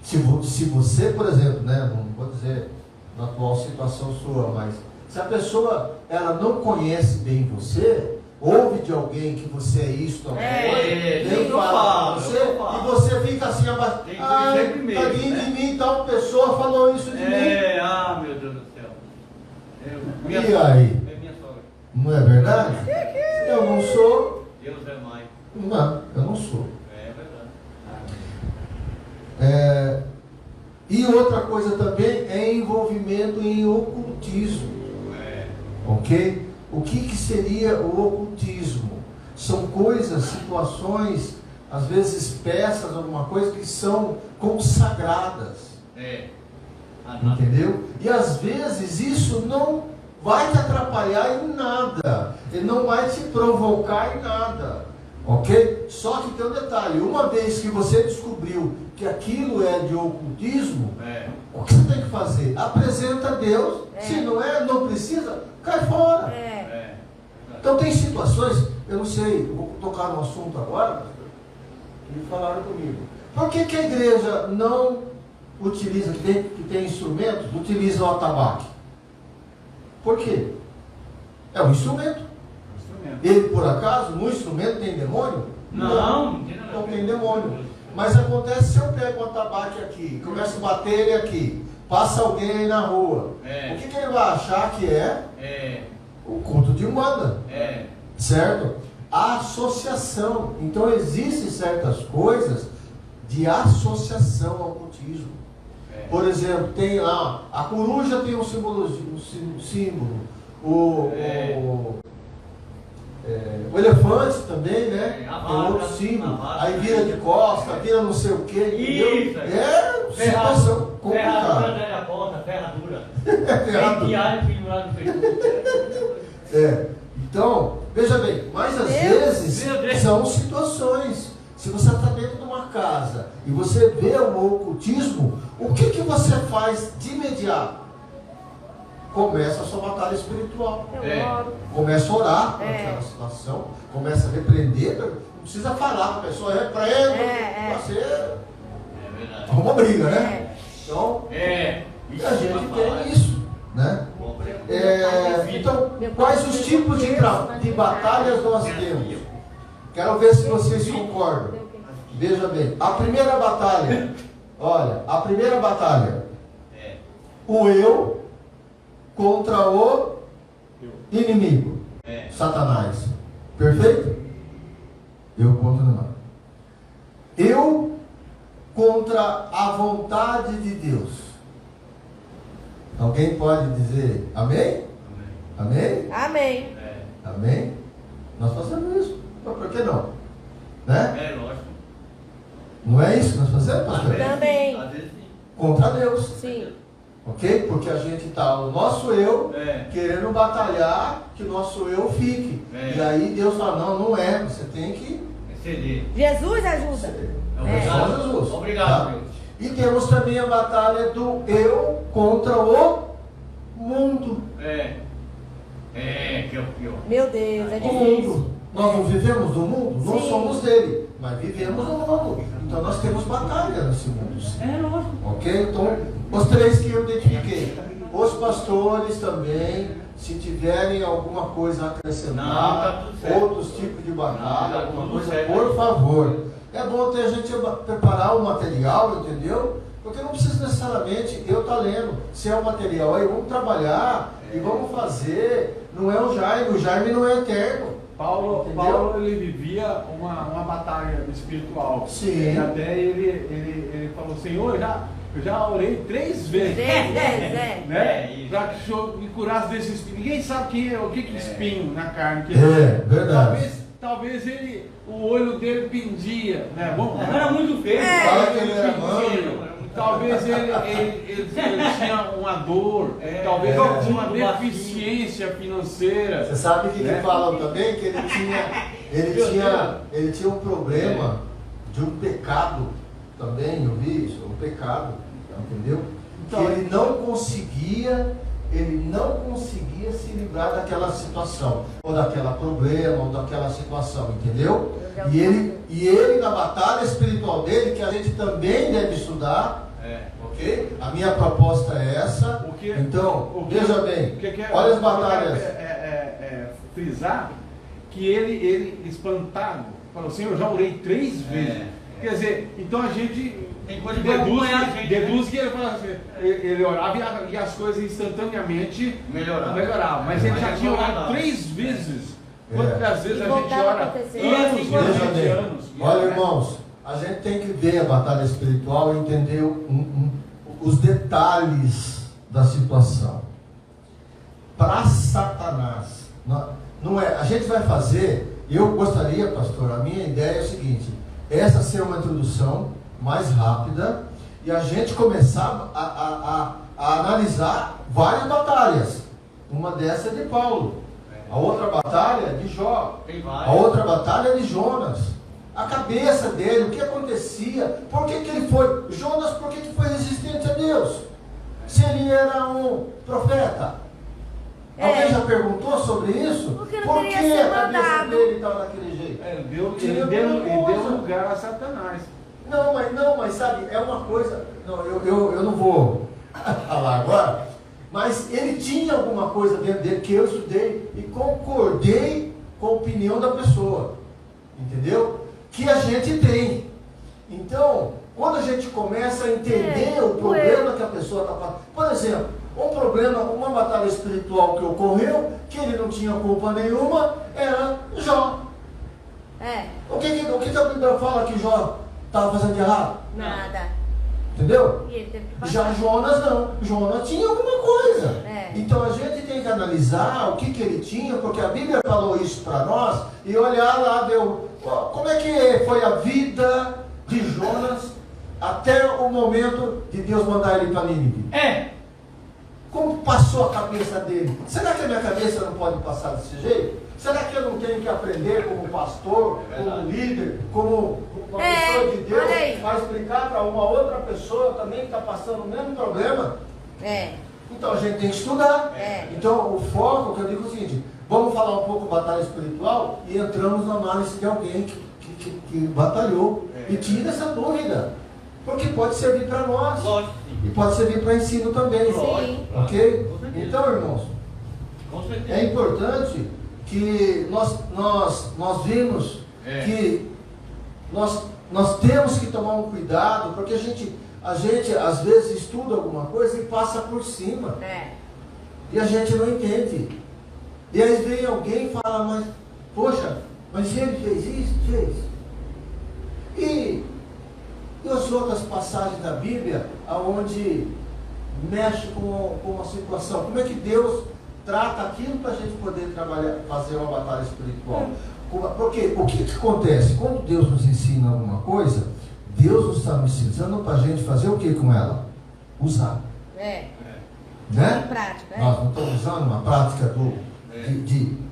Se você, por exemplo, né, não vou dizer na atual situação sua, mas se a pessoa ela não conhece bem você, ouve de alguém que você é isso, nem fala com você, e você fica assim abaixo. Tá vindo de mim, tal pessoa falou isso de mim. Meu Deus do céu. E aí? É minha sogra. Não é verdade? Eu não sou. Deus é mais. Não, eu não sou. É verdade. E outra coisa também é envolvimento em ocultismo. Ok? O que seria o ocultismo? São coisas, situações, às vezes peças, alguma coisa que são consagradas. Entendeu? E às vezes isso não vai te atrapalhar em nada. Ele não vai te provocar em nada. Ok? Só que tem um detalhe, uma vez que você descobriu que aquilo é de ocultismo, o que você tem que fazer? Apresenta a Deus, se não é, não precisa, cai fora. Então tem situações, eu não sei, eu vou tocar no assunto agora, que me falaram comigo. Por que a igreja não utiliza, que tem instrumentos, utiliza o atabaque? Por quê? É um instrumento. Ele, por acaso, no instrumento tem demônio? Não tem demônio. Mas acontece se eu pego um atabaque aqui, começo a bater ele aqui, passa alguém aí na rua. O que ele vai achar que é o culto de Umbanda? Certo? A associação. Então existem certas coisas de associação ao cultismo. Por exemplo, tem lá, a coruja tem um símbolo, o elefante também, né? Tem outro símbolo. Aí vira de costa, vira não sei o que, entendeu? É situação complicada. Ferradura. Então, veja bem, mas às vezes são situações. Se você está dentro de uma casa e você vê o ocultismo, o que você faz de imediato? Começa a sua batalha espiritual. Começa a orar por aquela situação, começa a repreender, não precisa falar para a pessoa, repreende, você arruma uma briga, né? Então, a gente tem isso, né? Então, quais os tipos de batalhas nós temos? Quero ver se vocês concordam. Veja bem, a primeira batalha, o eu contra o inimigo, Satanás. Perfeito? Eu contra o inimigo. Eu contra a vontade de Deus. Alguém pode dizer amém? Amém? Amém. Amém? Nós fazemos isso. Mas por que não? Né? Lógico. Não é isso que nós fazemos, pastor? Também. Contra Deus. Sim. Ok? Porque a gente está, o nosso eu, querendo batalhar que o nosso eu fique. E aí Deus fala, não é, você tem que ceder. Jesus ajuda. Só Jesus. Obrigado, Deus. E temos também a batalha do eu contra o mundo. Que é o pior. Meu Deus, é O difícil. mundo. Nós não vivemos no mundo? Não Sim. somos dele, mas vivemos no mundo. Então nós temos batalha nesse mundo. Lógico. Ok? Então, os três que eu identifiquei. Os pastores também, se tiverem alguma coisa a acrescentar, tá tudo certo. outros tipos de batalha, Tá alguma tudo coisa, certo. por favor. É bom ter a gente preparar o material, entendeu? Porque não precisa necessariamente eu estar lendo. Se é o material aí, vamos trabalhar e vamos fazer. Não é o Jaime não é eterno. Paulo ele vivia uma batalha espiritual. Sim. E até ele falou, Senhor, eu já orei 3 vezes. Né? Para que o Senhor me curasse desse espinho. Ninguém sabe o que é espinho na carne. Verdade. Talvez o olho dele pendia. Né? Bom, Era muito feio. Fala que ele era manco. Talvez ele tinha uma dor, talvez ele tinha uma deficiência financeira. Você sabe que falam também que ele tinha um problema de um pecado também, eu vi isso, um pecado, entendeu? Então, que ele não conseguia se livrar daquela situação, ou daquele problema, ou daquela situação, entendeu? E ele na batalha espiritual dele, que a gente também deve estudar, ok? A minha proposta é essa. Então, veja bem, olha as batalhas. Frisar que ele espantado, falou assim, eu já orei 3 vezes. Quer dizer, então a gente deduz que ele fala assim, ele orava e as coisas instantaneamente melhoravam. Mas ele já tinha orado 3 vezes. Quantas vezes a gente ora anos? Olha, irmãos, a gente tem que ver a batalha espiritual e entender os detalhes da situação. Para Satanás, não é, a gente vai fazer, eu gostaria, pastor, a minha ideia é o seguinte, essa ser uma introdução mais rápida e a gente começar a analisar várias batalhas. Uma dessas é de Paulo. A outra batalha é de Jó. Tem A várias. outra batalha é de Jonas. A cabeça dele, o que acontecia, por que ele foi, Jonas, por que foi resistente a Deus? Se ele era um profeta. Alguém já perguntou sobre isso? Porque não Por queria que ser a cabeça mandado. dele estava daquele jeito? Ele deu lugar a Satanás. Não, mas sabe, é uma coisa, eu não vou falar agora, mas ele tinha alguma coisa dentro dele que eu estudei e concordei com a opinião da pessoa, entendeu? Que a gente tem. Então, quando a gente começa a entender o problema que a pessoa está passando, por exemplo, um problema, uma batalha espiritual que ocorreu, que ele não tinha culpa nenhuma, era Jó. O que a Bíblia fala que Jó estava fazendo de errado? Nada. Entendeu? E ele teve que Já passar. Jonas não. Jonas tinha alguma coisa. É. Então a gente tem que analisar o que ele tinha, porque a Bíblia falou isso para nós, e olhar lá, ver como é que foi a vida de Jonas até o momento de Deus mandar ele para Nínive. Como passou a cabeça dele? Será que a minha cabeça não pode passar desse jeito? Será que eu não tenho que aprender como pastor, como líder, como uma pessoa de Deus, olha aí. para explicar para uma outra pessoa também que está passando o mesmo problema? Então a gente tem que estudar. Então o foco, que eu digo é o seguinte, vamos falar um pouco batalha espiritual e entramos na análise de alguém que batalhou. E tira essa dúvida. Porque pode servir para nós. Lógico, sim. E pode servir para ensino também. Sim. Ok? Com certeza. Então, irmãos, Com certeza. é importante que nós vimos que nós temos que tomar um cuidado, porque a gente às vezes estuda alguma coisa e passa por cima. E a gente não entende. E aí vem alguém e fala, mas, poxa, mas ele fez isso? Fez. E as outras passagens da Bíblia, onde mexe com uma situação. Como é que Deus trata aquilo para a gente poder trabalhar, fazer uma batalha espiritual? Porque o que acontece? Quando Deus nos ensina alguma coisa, Deus nos está nos ensinando para a gente fazer o que com ela? Usar. Né? Em prática. Nós não estamos usando uma prática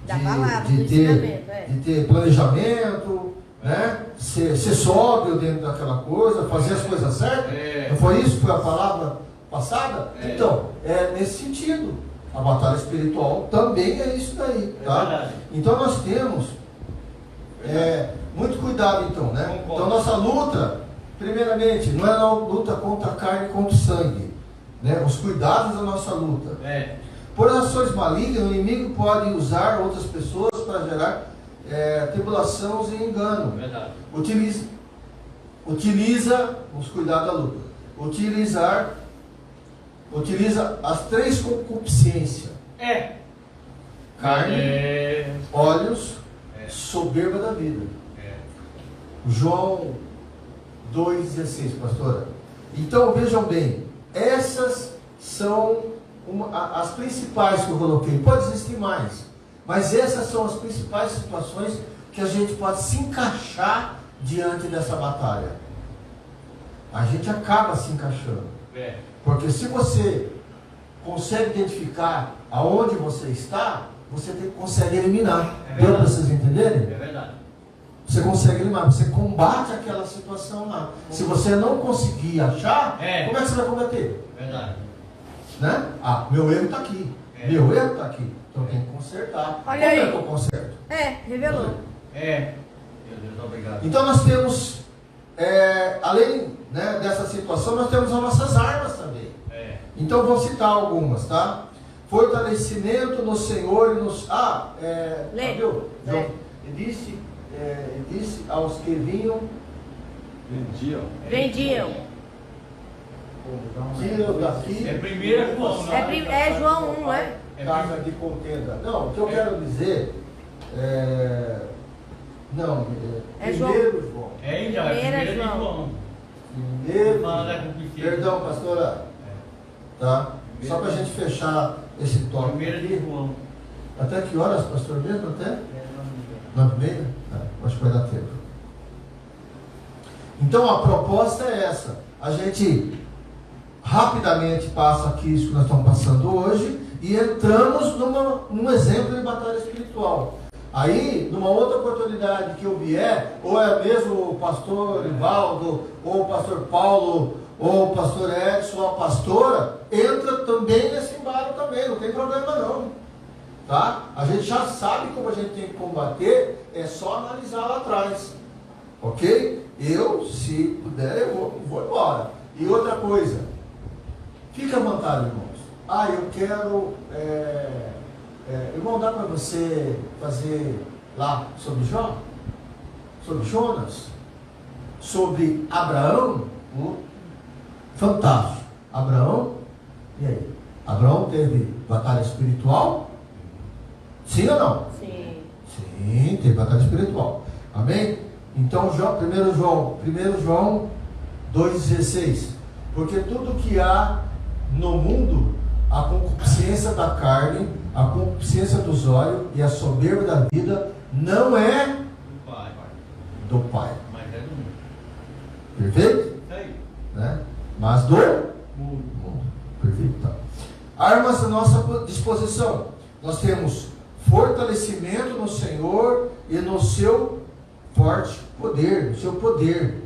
Da palavra, de do ensinamento, de ter planejamento, né? Ser sóbrio dentro daquela coisa, fazer as coisas certas. Não foi isso que foi a palavra passada? Então, é nesse sentido. A batalha espiritual também é isso daí, tá? Então nós temos muito cuidado, então, né? Então nossa luta, primeiramente, não é uma luta contra a carne e contra o sangue, né? Os cuidados da nossa luta. Por ações malignas, o inimigo pode usar outras pessoas para gerar tribulação e engano. Utiliza os cuidados da luta. Utiliza as três concupiscências. Carne, olhos, soberba da vida. João 2,16, pastora. Então vejam bem, essas são as principais que eu coloquei. Pode existir mais, mas essas são as principais situações que a gente pode se encaixar diante dessa batalha. A gente acaba se encaixando. Porque se você consegue identificar aonde você está, você consegue eliminar. Deu para vocês entenderem? Você consegue eliminar, você combate aquela situação lá. Se você não conseguir achar, como é que você vai combater? Né? Meu erro está aqui. Meu erro está aqui. Então tem que consertar. Olha Como aí. é que eu conserto? Revelou. Meu Deus, obrigado. Então nós temos, além, né, dessa situação, nós temos as nossas armas também. Então vou citar algumas, tá? Fortalecimento no Senhor e nos... Lê. Viu? Ele disse aos que vinham... Vendiam. Tiram daqui... É primeira João, não É João 1, não é? Casa de contenda. Não, o que eu quero dizer... primeiro João. Então, é primeira de João. Primeiro... Fala da concupiscência. Perdão, pastora. Tá? Só para a gente fechar esse tópico Primeira de aqui. João. Até que horas, pastor, mesmo? Até? 9h30? Acho que vai dar tempo. Então a proposta é essa. A gente rapidamente passa aqui isso que nós estamos passando hoje e entramos num exemplo de batalha espiritual. Aí, numa outra oportunidade que eu vier, ou é mesmo o pastor Rivaldo, ou o pastor Paulo, ou o pastor Edson, ou a pastora, entra também nesse embalo também, não tem problema não. Tá? A gente já sabe como a gente tem que combater, é só analisar lá atrás. Ok? Eu, se puder, eu vou embora. E outra coisa, fica à vontade, irmãos. Eu quero... irmão, dá para você fazer lá sobre Jó? Sobre Jonas? Sobre Abraão? Fantástico. Abraão, e aí? Abraão teve batalha espiritual? Sim ou não? Sim. Sim, teve batalha espiritual. Amém? Então, 1 João 2,16. Porque tudo que há no mundo, a concupiscência da carne, a concupiscência dos olhos e a soberba da vida, não é do Pai. Mas é do mundo. Perfeito? Sei. Né? Mas do mundo. Perfeito. Tá. Armas à nossa disposição. Nós temos fortalecimento no Senhor e no seu forte poder, no seu poder.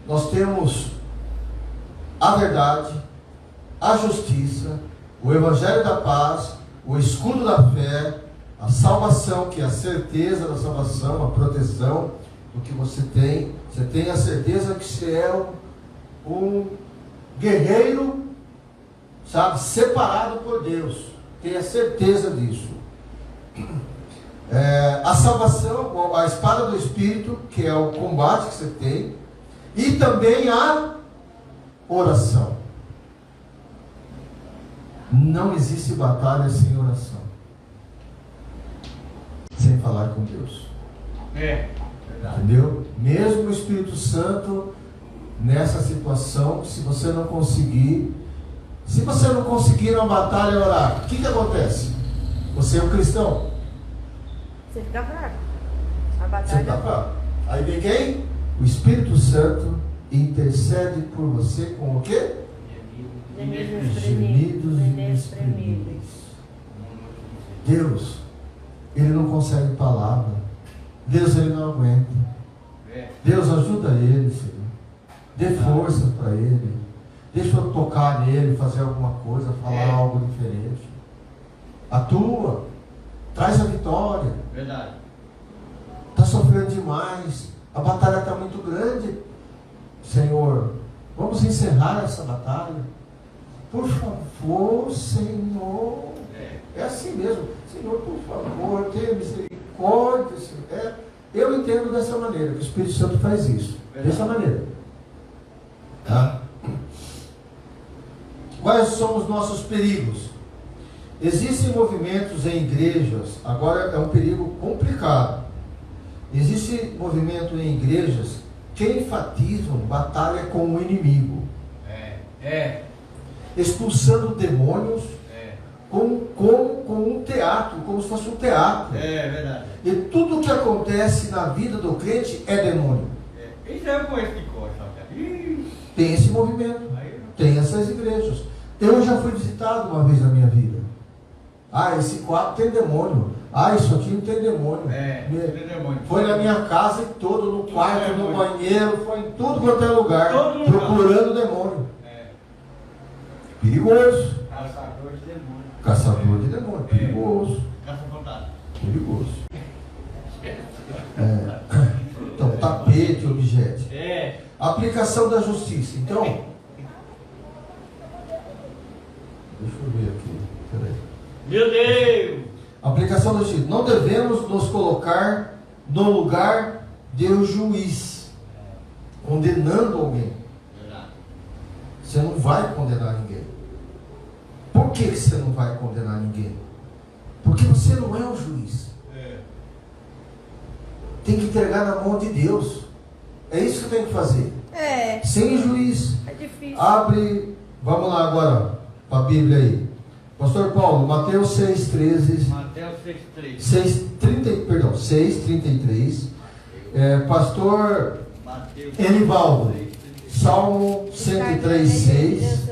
Nós temos a verdade, a justiça, o evangelho da paz, o escudo da fé, a salvação, que é a certeza da salvação, a proteção do que você tem. Você tem a certeza que você é um guerreiro, sabe, separado por Deus. Tenha certeza disso. A salvação, a espada do Espírito, que é o combate que você tem, e também a oração. Não existe batalha sem oração, sem falar com Deus. Entendeu? Mesmo o Espírito Santo nessa situação, se você não conseguir na batalha orar, o que acontece? Você é um cristão. Você fica fraco. A Você batalha. está fraco. Aí vem quem? O Espírito Santo intercede por você com o quê? Gemidos inexprimíveis. Deus, Ele não consegue palavra. Deus, Ele não aguenta. Deus, ajuda Ele, Senhor. Dê força para Ele. Deixa eu tocar nele, fazer alguma coisa, falar algo diferente. Atua. Traz a vitória. Verdade. Está sofrendo demais. A batalha está muito grande. Senhor, vamos encerrar essa batalha. Por favor, Senhor. É assim mesmo. Senhor, por favor, tenha misericórdia, Senhor. Eu entendo dessa maneira, que o Espírito Santo faz isso. Dessa maneira. Tá? Quais são os nossos perigos? Existem movimentos em igrejas, agora é um perigo complicado. Existe movimento em igrejas que enfatizam batalha com o inimigo. Expulsando demônios com um teatro, como se fosse um teatro. Verdade. E tudo que acontece na vida do crente é demônio. Isso é com esse que corta, Tem esse movimento, tem essas igrejas. Eu já fui visitado uma vez na minha vida. Esse quarto tem demônio. Isso aqui não tem demônio. Tem demônio. Foi na minha casa e todo, no quarto, no banheiro, foi em tudo quanto é lugar, procurando demônio. Perigoso. Caçador de demônio. Caçador de demônio, perigoso. Caça-fantasma. Perigoso. Então, tapete, objeto. Aplicação da justiça. Então, deixa eu ver aqui. Peraí. Meu Deus! Aplicação da justiça. Não devemos nos colocar no lugar de um juiz, condenando alguém. Você não vai condenar ninguém. Por que você não vai condenar ninguém? Porque você não é o juiz. Tem que entregar na mão de Deus. É isso que tem que fazer. Sem juiz. É difícil. Abre, vamos lá agora, para a Bíblia aí. Pastor Paulo, Mateus 6,13. Mateus 6,13. 6,33. Pastor Mateus Elivaldo, 6,33. Salmo 103,6.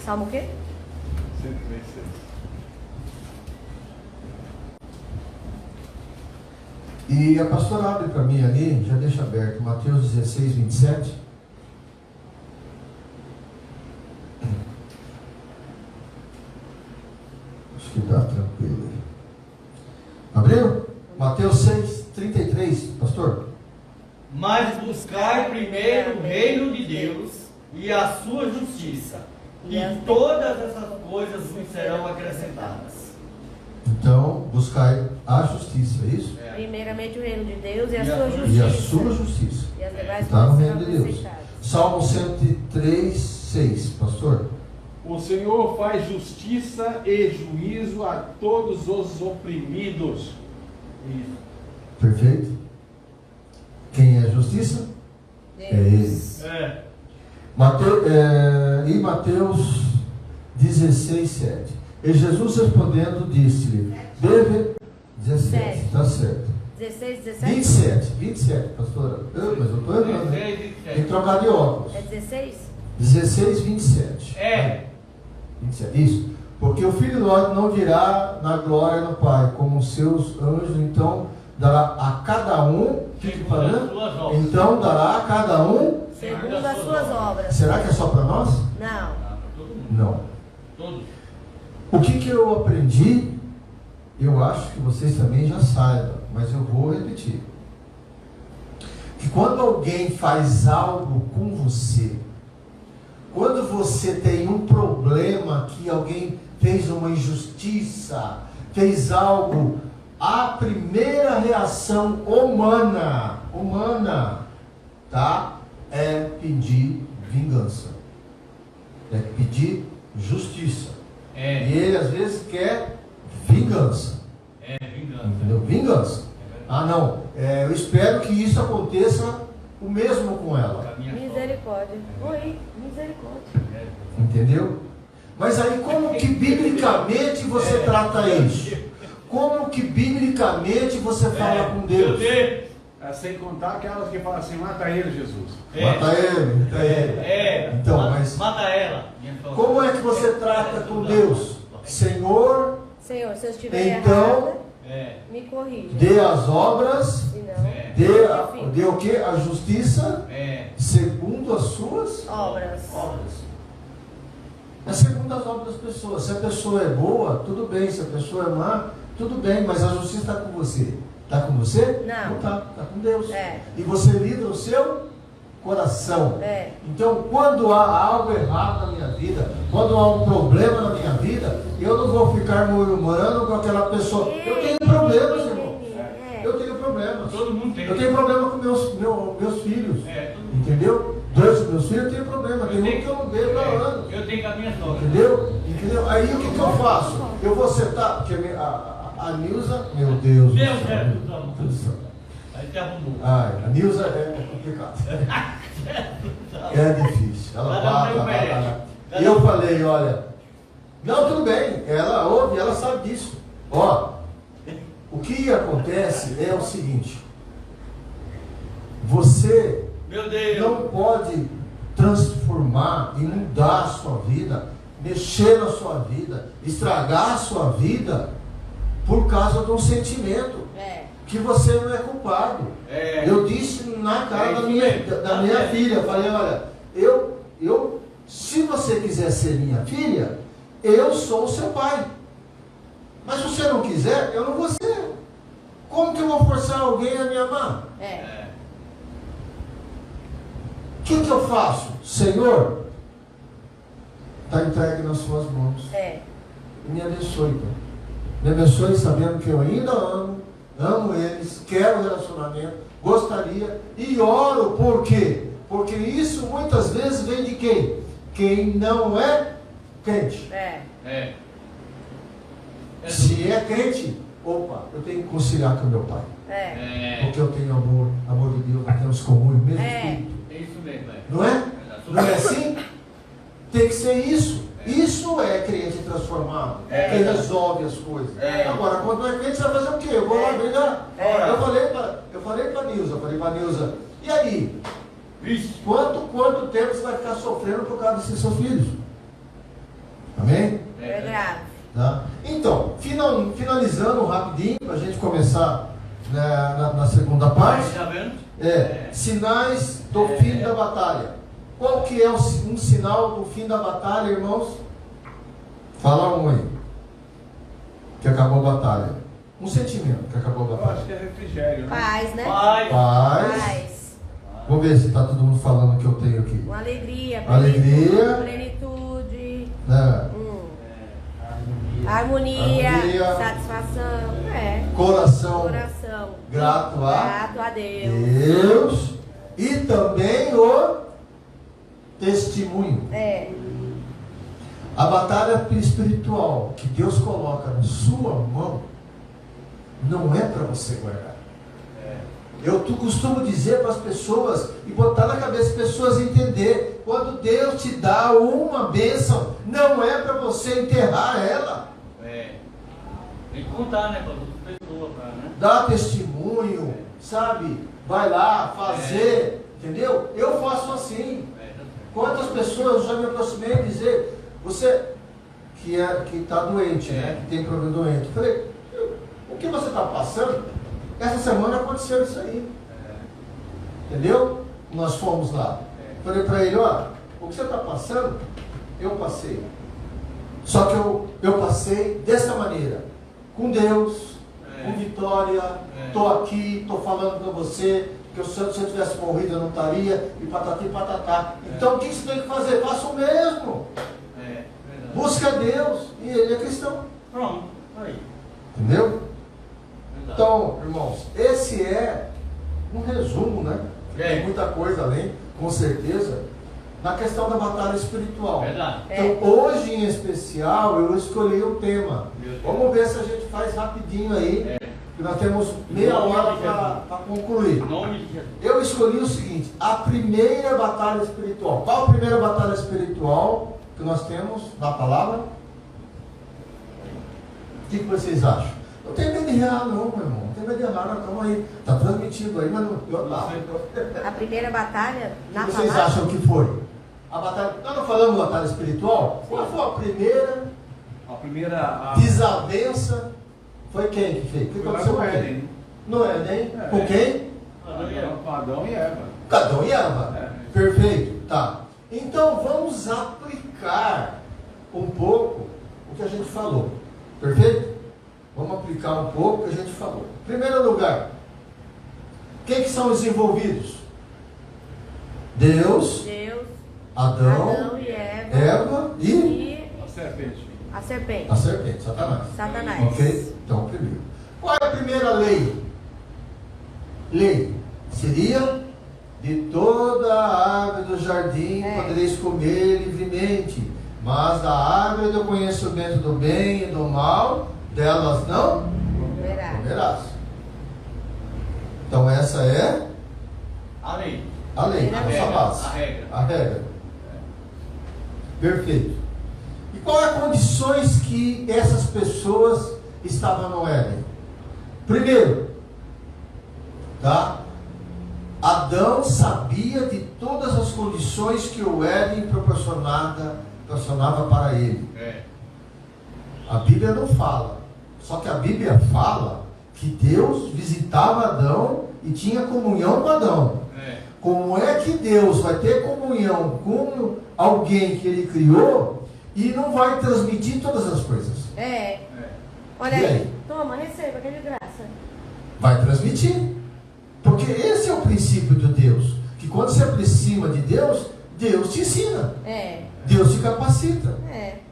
Salmo o quê? 136. E a pastora abre para mim ali, já deixa aberto, Mateus 16, 27. Acho que dá tranquilo. Abriu? Mateus 6, 33, pastor. Mas buscai primeiro o reino de Deus e a sua justiça, e todas essas coisas vos serão acrescentadas. Então, buscai a justiça, é isso? Primeiramente o reino de Deus e a sua justiça. E a sua justiça. E as demais Está no coisas reino serão de Deus. acrescentadas. Salmo 103, 6, pastor. O Senhor faz justiça e juízo a todos os oprimidos. Isso. Perfeito? Quem é a justiça? É Ele. É. E Mateus 16, 7. E Jesus respondendo disse-lhe: Deve 17, está certo. 16, 17? 27, pastora. Mas eu estou errando, né? 16, Tem que trocar de óculos. É 16? 16, 27. É. 27, isso. Porque o Filho do Homem não virá na glória do Pai, como os seus anjos, então dará a cada um. Então dará a cada um. Segundo as suas obras. Será que é só para nós? Não. Não. Todos. O que eu aprendi, eu acho que vocês também já saibam, mas eu vou repetir. Que quando alguém faz algo com você, quando você tem um problema, que alguém fez uma injustiça, fez algo, a primeira reação humana, tá? É pedir vingança. É pedir justiça. E ele às vezes quer vingança. Vingança. Entendeu? Vingança. Ah, não. Eu espero que isso aconteça o mesmo com ela. Misericórdia. Oi, misericórdia. Entendeu? Mas aí como que biblicamente você trata isso? Como que biblicamente você fala com Deus? Sem contar aquelas que falam assim: mata ele, Jesus. Mata ele. Então, mas mata ela. como é que você trata com Deus? Senhor, se eu estiver então, errada, me corrija. dê as obras, Se não, dê o que? A justiça, segundo as suas obras. É segundo as obras das pessoas. Se a pessoa é boa, tudo bem. Se a pessoa é má, tudo bem. Mas a justiça está com você. Está com você? Não. Está com Deus. E você lida o seu coração. Então, quando há algo errado na minha vida, quando há um problema na minha vida, eu não vou ficar murmurando com aquela pessoa. Eu tenho problemas, irmão. Eu tenho problemas. Todo mundo tem. Eu tenho problema com meus filhos. Entendeu? 2 dos meus filhos eu tenho problema. Tem um que eu não vejo há anos. Eu tenho com a minha sogra. Entendeu? Aí o que eu faço? Eu vou sentar, porque a Nilza, meu Deus. Aí te arrumou. Ai, a Nilza é complicado. É difícil. Ela bate. E eu falei, olha, não, tudo bem. Ela ouve, ela sabe disso. Ó, o que acontece é o seguinte: você não pode transformar e mudar a sua vida, mexer na sua vida, estragar a sua vida por causa de um sentimento que você não é culpado. Eu disse na cara da minha filha, eu falei, olha, se você quiser ser minha filha, eu sou o seu pai. Mas se você não quiser, eu não vou ser. Como que eu vou forçar alguém a me amar? O que eu faço? Senhor, está entregue nas suas mãos. Me abençoe, Pai. Me abençoe sabendo que eu ainda amo eles, quero relacionamento, gostaria e oro. Por quê? Porque isso muitas vezes vem de quem? Quem não é crente. Se é crente, opa, eu tenho que conciliar com meu pai. Porque eu tenho amor de Deus, nós temos comum, mesmo espírito. É isso mesmo. Não é? Não é assim? Tem que ser isso. Isso é crente transformado, que resolve as coisas. Agora, quando não é crente, você vai fazer o quê? Eu vou lá brigar. Eu falei para a Nilza, e aí? Quanto tempo você vai ficar sofrendo por causa desses seus filhos? Amém? É grave. Tá? Então, finalizando rapidinho, para a gente começar na segunda parte. Tá vendo? Sinais do fim da batalha. Qual que é um sinal do fim da batalha, irmãos? Fala um aí. Que acabou a batalha. Um sentimento que acabou a Eu batalha. acho que é refrigério, né? Paz, né? Paz. Paz. Vamos ver se está todo mundo falando o que eu tenho aqui. Uma alegria. Alegria. Plenitude. Né? Harmonia. Harmonia. Satisfação. Coração Grato a Deus. E também o testemunho. A batalha espiritual que Deus coloca na sua mão não é para você guardar. Eu costumo dizer para as pessoas e botar na cabeça das pessoas entender, quando Deus te dá uma bênção, não é para você enterrar ela. Tem que contar, né, para outras pessoas, né? Dá testemunho, sabe? Vai lá fazer, entendeu? Eu faço assim. Quantas pessoas já me aproximei e dizer, você que está doente, né? Que tem problema doente. Eu falei, o que você está passando? Essa semana aconteceu isso aí. Entendeu? Nós fomos lá. Falei para ele, olha, o que você está passando, eu passei. Só que eu passei dessa maneira. Com Deus, com vitória, estou aqui, estou falando para você, que se eu tivesse morrido eu não estaria, e patati e patatá. Então o que você tem que fazer? Faça o mesmo. Busca Deus, e ele é cristão. Pronto, aí. Entendeu? Então, irmãos, esse é um resumo, né? Tem muita coisa além, com certeza, na questão da batalha espiritual. Verdade. Então, hoje em especial, eu escolhi o tema. Vamos ver se a gente faz rapidinho aí, que nós temos meia hora para concluir. Eu escolhi o seguinte, a primeira batalha espiritual. Qual a primeira batalha espiritual que nós temos na palavra? O que vocês acham? Não tem medo de errar não, meu irmão. Não tem medo de errar, nós estamos aí. Está transmitido aí, mas não. A primeira batalha na O que vocês palavra. acham que foi? A batalha, nós não falamos batalha espiritual? Qual foi a primeira? A primeira. Desavença. Foi quem que fez? O que Foi lá aconteceu com com Éden. quem? No Éden. Com quem? Com Adão e Eva. Adão e Eva. Perfeito. Tá. Então vamos aplicar um pouco o que a gente falou. Perfeito? Vamos aplicar um pouco o que a gente falou. Em primeiro lugar, quem que são os envolvidos? Deus, Adão e Eva e A serpente. a serpente. a serpente, Satanás. Ok? Então, primeiro. Qual é a primeira lei? Lei seria: de toda a árvore do jardim podereis comer livremente, mas da árvore do conhecimento do bem e do mal, delas não comerás. Então essa é a lei. A lei, a nossa base. A regra. Perfeito. E qual é as condições que essas pessoas estavam no Éden? Primeiro, tá? Adão sabia de todas as condições que o Éden proporcionava para ele. A Bíblia não fala. Só que a Bíblia fala que Deus visitava Adão e tinha comunhão com Adão. Como é que Deus vai ter comunhão com alguém que ele criou e não vai transmitir todas as coisas? Olha E aí. aí? Toma, receba, que é de graça. Vai transmitir. Porque esse é o princípio de Deus. Que quando você aproxima de Deus, Deus te ensina. Deus te capacita.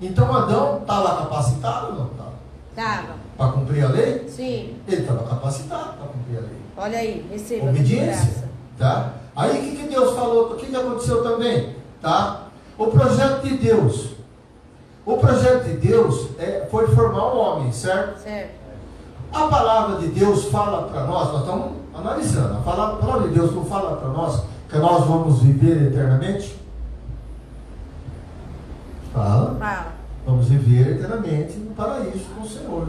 Então Adão estava capacitado ou não estava? Estava. Para cumprir a lei? Sim. Ele estava capacitado para cumprir a lei. Olha aí, receba. Obediência. Tá? Aí o que Deus falou? O que aconteceu também? Tá? O projeto de Deus. O projeto de Deus foi formar o homem, certo? Certo. A palavra de Deus fala para nós estamos analisando. A palavra de Deus não fala para nós que nós vamos viver eternamente? Fala. Vamos viver eternamente no paraíso com o Senhor.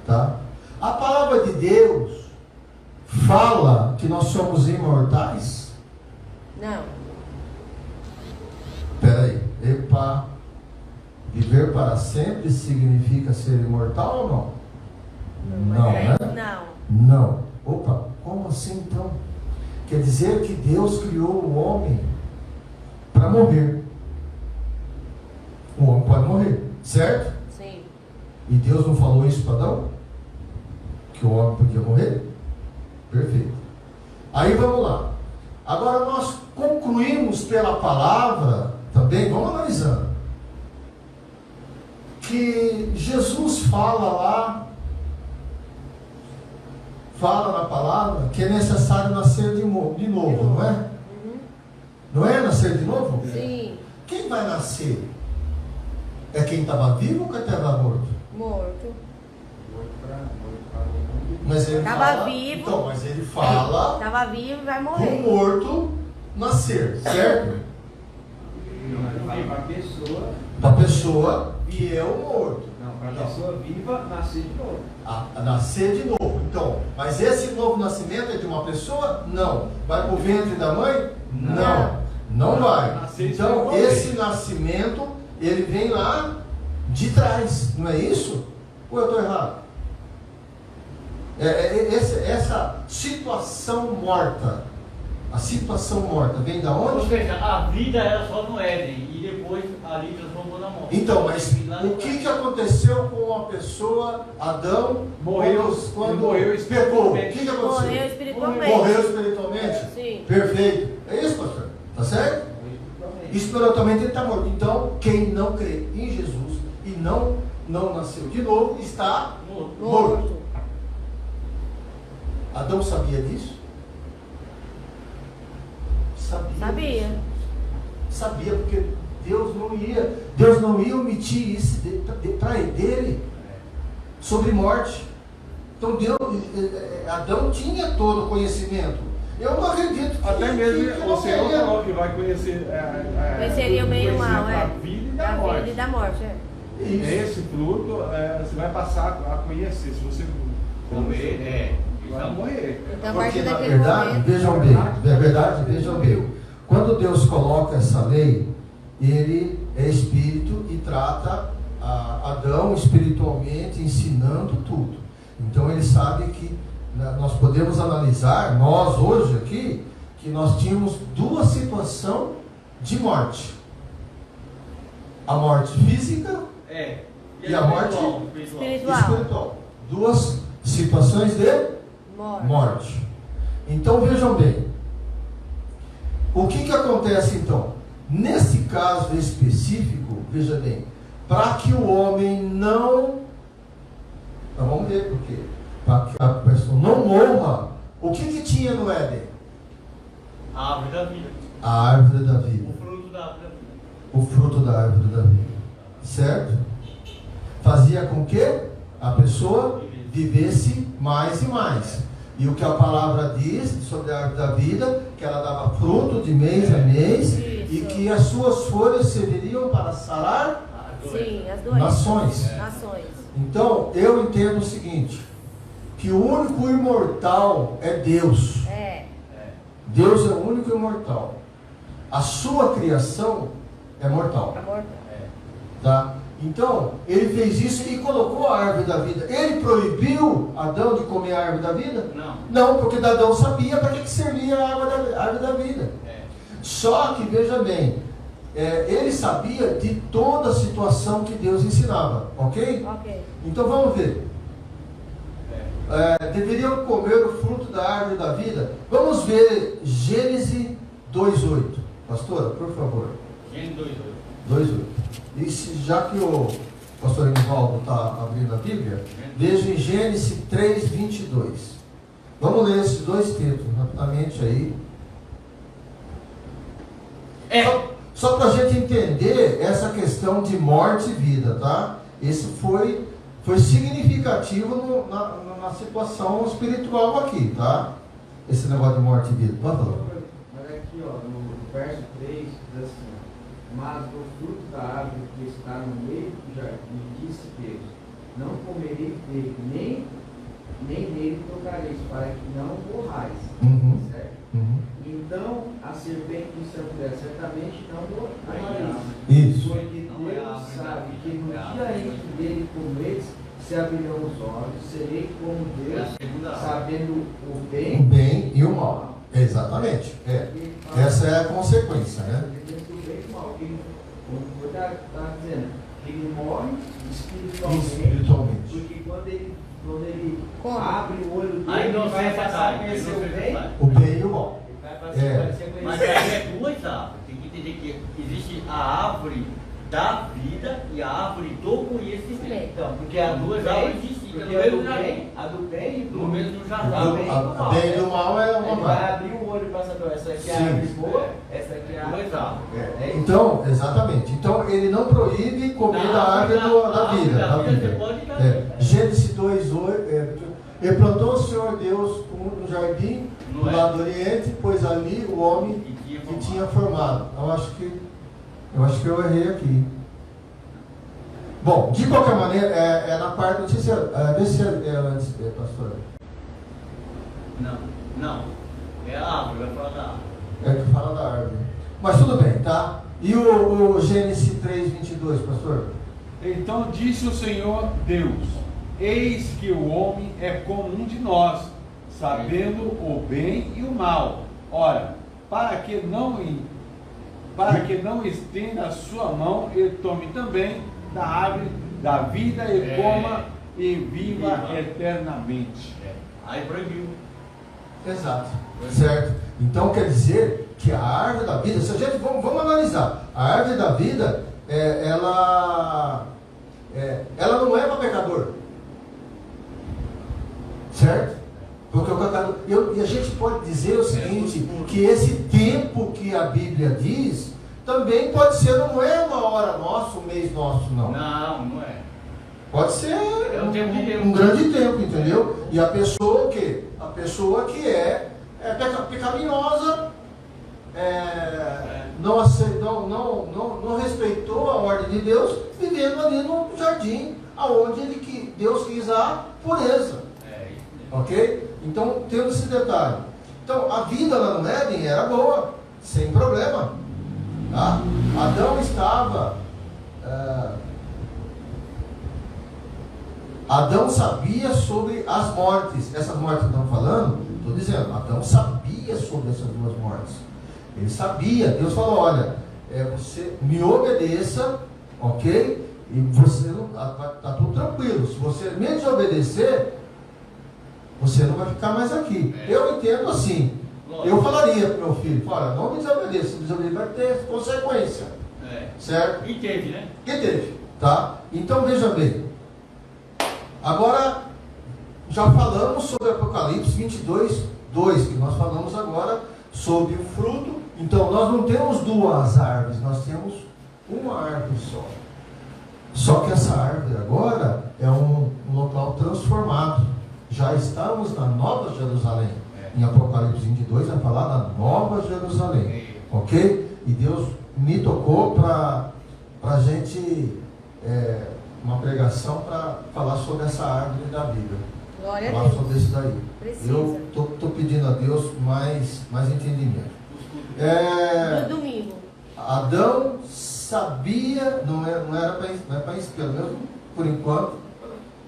Tá? A palavra de Deus fala que nós somos imortais? Não. Espera aí. Epa. Viver para sempre significa ser imortal ou não? Não, né? Não. Opa, como assim então? Quer dizer que Deus criou o homem para morrer. O homem pode morrer, certo? Sim. E Deus não falou isso para Adão? Que o homem podia morrer? Perfeito. Aí vamos lá. Agora nós concluímos pela palavra também, vamos analisando, que Jesus fala na palavra que é necessário nascer de novo, não é? Uhum. Não é nascer de novo? Sim. Quem vai nascer? É quem estava vivo ou quem estava morto? Morto. Mas ele Tava fala, vivo. então, mas ele fala Estava vivo e vai o morrer. morto nascer, certo? Para a pessoa. Para a pessoa que é o morto. Não, para a pessoa viva nascer de novo. A nascer de novo. Então, mas esse novo nascimento é de uma pessoa? Não. Vai para o ventre da mãe? Não vai. Então, esse nascimento, ele vem lá de trás, não é isso? Ou eu estou errado? Essa situação morta, a situação morta vem da Ou onde? seja, a vida era só no Éden e depois ali transformou na morte. Então, mas o que aconteceu com a pessoa, Adão, Morreu pecou? O que aconteceu? Morreu espiritualmente. Morreu espiritualmente? Sim. Perfeito. É isso, pastor? Tá certo? Espiritualmente ele está morto. Então, quem não crê em Jesus e não nasceu de novo, está morto. Adão sabia disso? Sabia, porque Deus não ia omitir isso dele sobre morte. Então Adão tinha todo o conhecimento. Eu não acredito que até mesmo que o Senhor falou que vai conhecer Conheceria o bem e o mal, da vida e da Da morte. vida e da morte, Isso. Esse fruto você vai passar a conhecer. Se você Comer, vai morrer. Então, a Porque partir na daquele verdade, momento. vejam bem, quando Deus coloca essa lei, ele é espírito e trata Adão espiritualmente, ensinando tudo. Então ele sabe que nós podemos analisar, nós hoje aqui, que nós tínhamos duas situações de morte. A morte física e a morte espiritual. Duas situações de morte. Então vejam bem, o que acontece então? Nesse caso específico, veja bem, para que o homem não vamos ver por quê. Para que a pessoa não morra, o que tinha no Éden? A árvore da vida. A árvore da vida. O fruto da árvore da vida. O fruto da árvore da vida. Certo? Fazia com que a pessoa vivesse mais e mais. E o que a palavra diz sobre a árvore da vida, que ela dava fruto de mês a mês, e que as suas folhas serviriam para sarar as doenças. nações. Então, eu entendo o seguinte, que o único imortal é Deus. Deus é o único imortal. A sua criação é mortal. Tá? Então, ele fez isso e colocou a árvore da vida. Ele proibiu Adão de comer a árvore da vida? Não, porque Adão sabia para que servia a árvore da vida. Só que, veja bem, ele sabia de toda a situação que Deus ensinava, ok? Então vamos ver. Deveriam comer o fruto da árvore da vida. Vamos ver Gênesis 2:8. Pastora, por favor. Gênesis 2:8. E já que o pastor Enivaldo está abrindo a Bíblia, veja em Gênesis 3:22. Vamos ler esses dois textos rapidamente aí. Só para a gente entender essa questão de morte e vida, tá? Isso foi significativo na situação espiritual aqui, tá? Esse negócio de morte e vida. Pode falar. Olha aqui, ó, no verso 3, diz assim: mas do fruto da árvore que está no meio do jardim, disse Deus: não comereis dele, nem nele tocareis, para que não morrais. Certo? Então a serpente disse à mulher: certamente não morrerás. Isso. Porque Deus sabe que no dia em que dele comeis, se abrirão os olhos, serei como Deus, sabendo o O bem bem e o mal. Exatamente. Essa é a consequência, né? o bem e o mal. Como está dizendo, que ele morre espiritualmente. Porque quando ele abre o olho dele, Aí não ele vai vai passar a conhecer o bem. O bem e o mal. Vai passar a conhecer Mas aí é duas árvores. Tem que entender que existe a árvore da vida e a árvore do conhecimento. Então, porque a Duas do árvores bem, distintas, porque no a mesmo do jardim. bem, a do bem e do No mesmo a jardim. do bem e do mal. O bem e o mal é uma Ele vai marca. abrir o olho para saber, essa aqui é a Sim. árvore boa, essa aqui é a árvore Duas árvores. Então, exatamente. Então, ele não proíbe comer da árvore da vida. Da vida. Gênesis 2, 8. E plantou o Senhor Deus um jardim do lado do Oriente, pois ali o homem que tinha formado. Eu acho que eu errei aqui. Bom, de qualquer maneira, é na parte, não sei se vê se é antes, pastor. Não. É a árvore, vai falar da árvore. É que fala da árvore. Mas tudo bem, tá? E o Gênesis 3, 22, pastor? Então disse o Senhor Deus: eis que o homem é como um de nós, sabendo o bem e o mal. Ora, para que não estenda a sua mão e tome também da árvore da vida e coma e viva eternamente. Aí proibiu. Exato. Certo? Então quer dizer que a árvore da vida, se a gente, vamos analisar, a árvore da vida, ela não é para pecador. Certo? Porque o pecador, e a gente pode dizer o seguinte, que esse tempo que a Bíblia diz, também pode ser, não é uma hora nossa, um mês nosso, não. Não é. Pode ser um tempo de Deus. um grande tempo, entendeu? E a pessoa o quê? A pessoa que é pecaminosa, não respeitou a ordem de Deus, vivendo ali no jardim, aonde Deus quis a pureza. Ok? Então temos esse detalhe. Então a vida lá no Éden era boa, sem problema. Tá? Adão estava. Adão sabia sobre as mortes. Essas mortes que estão falando, estou dizendo, Adão sabia sobre essas duas mortes. Ele sabia. Deus falou: olha, você me obedeça, ok? E você não está tudo tranquilo. Se você me desobedecer, você não vai ficar mais aqui. Eu entendo assim. Eu falaria para o meu filho: olha, não me desobedeça. Se desobedecer vai ter consequência. Certo? E teve, né? Que teve, tá? Então veja bem. Agora, já falamos sobre Apocalipse 22, 2, que nós falamos agora sobre o fruto. Então nós não temos duas árvores, nós temos uma árvore só. Só que essa árvore agora é um local transformado. Já estamos na Nova Jerusalém. Em Apocalipse 22 vai falar da Nova Jerusalém. Ok? E Deus me tocou para a gente, uma pregação para falar sobre essa árvore da vida. Glória a Falar Deus. sobre isso daí. Precisa. Eu estou pedindo a Deus mais entendimento. No domingo. Adão sabia, não é para isso, pelo menos por enquanto,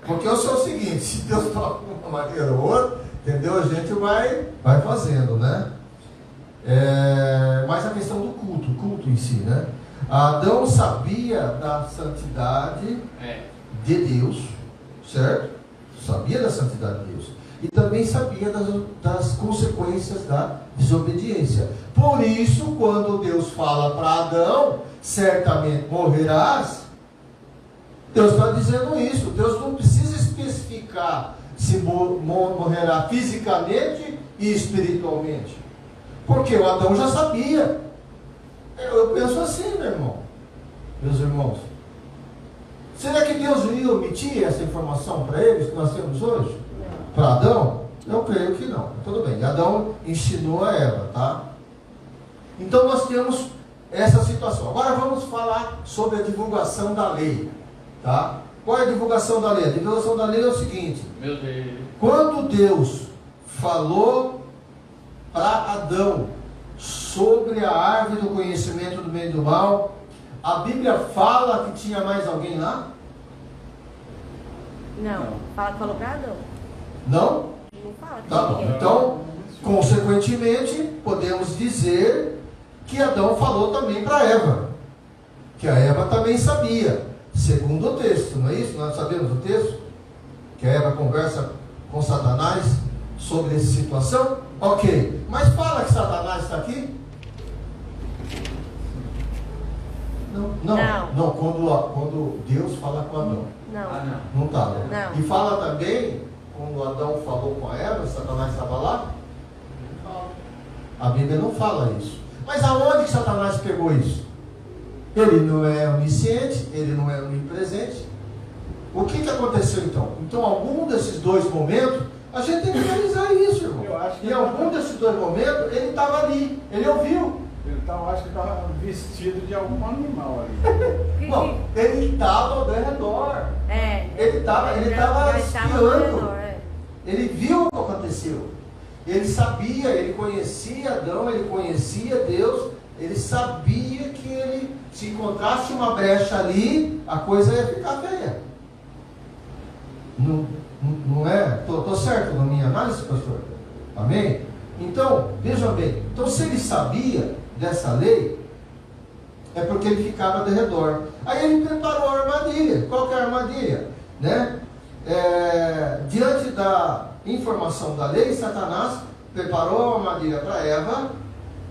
porque eu sou o seguinte: se Deus toca de uma maneira ou outra, entendeu? A gente vai fazendo, né? Mas a questão do culto em si, né? Adão sabia da santidade de Deus, certo? Sabia da santidade de Deus. E também sabia das consequências da desobediência. Por isso, quando Deus fala para Adão: certamente morrerás, Deus está dizendo isso. Deus não precisa especificar se morrerá fisicamente e espiritualmente, porque o Adão já sabia. Eu penso assim, meus irmãos. Será que Deus ia omitir essa informação para eles que nós temos hoje? Para Adão? Eu creio que não. Tudo bem. Adão ensinou a Eva, tá? Então nós temos essa situação. Agora vamos falar sobre a divulgação da lei, tá? Qual é a divulgação da lei? A divulgação da lei é o seguinte: Meu Deus. quando Deus falou para Adão sobre a árvore do conhecimento do bem e do mal, a Bíblia fala que tinha mais alguém lá? Não. Falou pra Adão. Não? Não fala que Tá tinha bom. ninguém. Então, consequentemente, podemos dizer que Adão falou também para Eva. Que a Eva também sabia, segundo o texto, não é isso? Nós sabemos o texto? Que a Eva conversa com Satanás sobre essa situação? Ok. Mas fala que Satanás está aqui? Não. Quando Deus fala com Adão. Não. Não estava. Não. E fala também, quando Adão falou com a Eva, Satanás estava lá? A Bíblia não fala isso. Mas aonde que Satanás pegou isso? Ele não é onisciente, ele não é onipresente. O que aconteceu então? Então, algum desses dois momentos, a gente tem que analisar isso, irmão. Eu acho que em algum desses dois momentos, ele estava ali, ele ouviu. Eu acho que estava vestido de algum animal ali. Não, ele estava ao redor. Ele estava espiando. Ele viu o que aconteceu. Ele sabia, ele conhecia Adão, ele conhecia Deus. Ele sabia que ele, se encontrasse uma brecha ali, a coisa ia ficar feia. Não é? Estou certo na minha análise, pastor? Amém? Então, vejam bem. Então, se ele sabia dessa lei, é porque ele ficava ao redor. Aí ele preparou a armadilha. Qual que é a armadilha? Né? Diante da informação da lei, Satanás preparou a armadilha para Eva.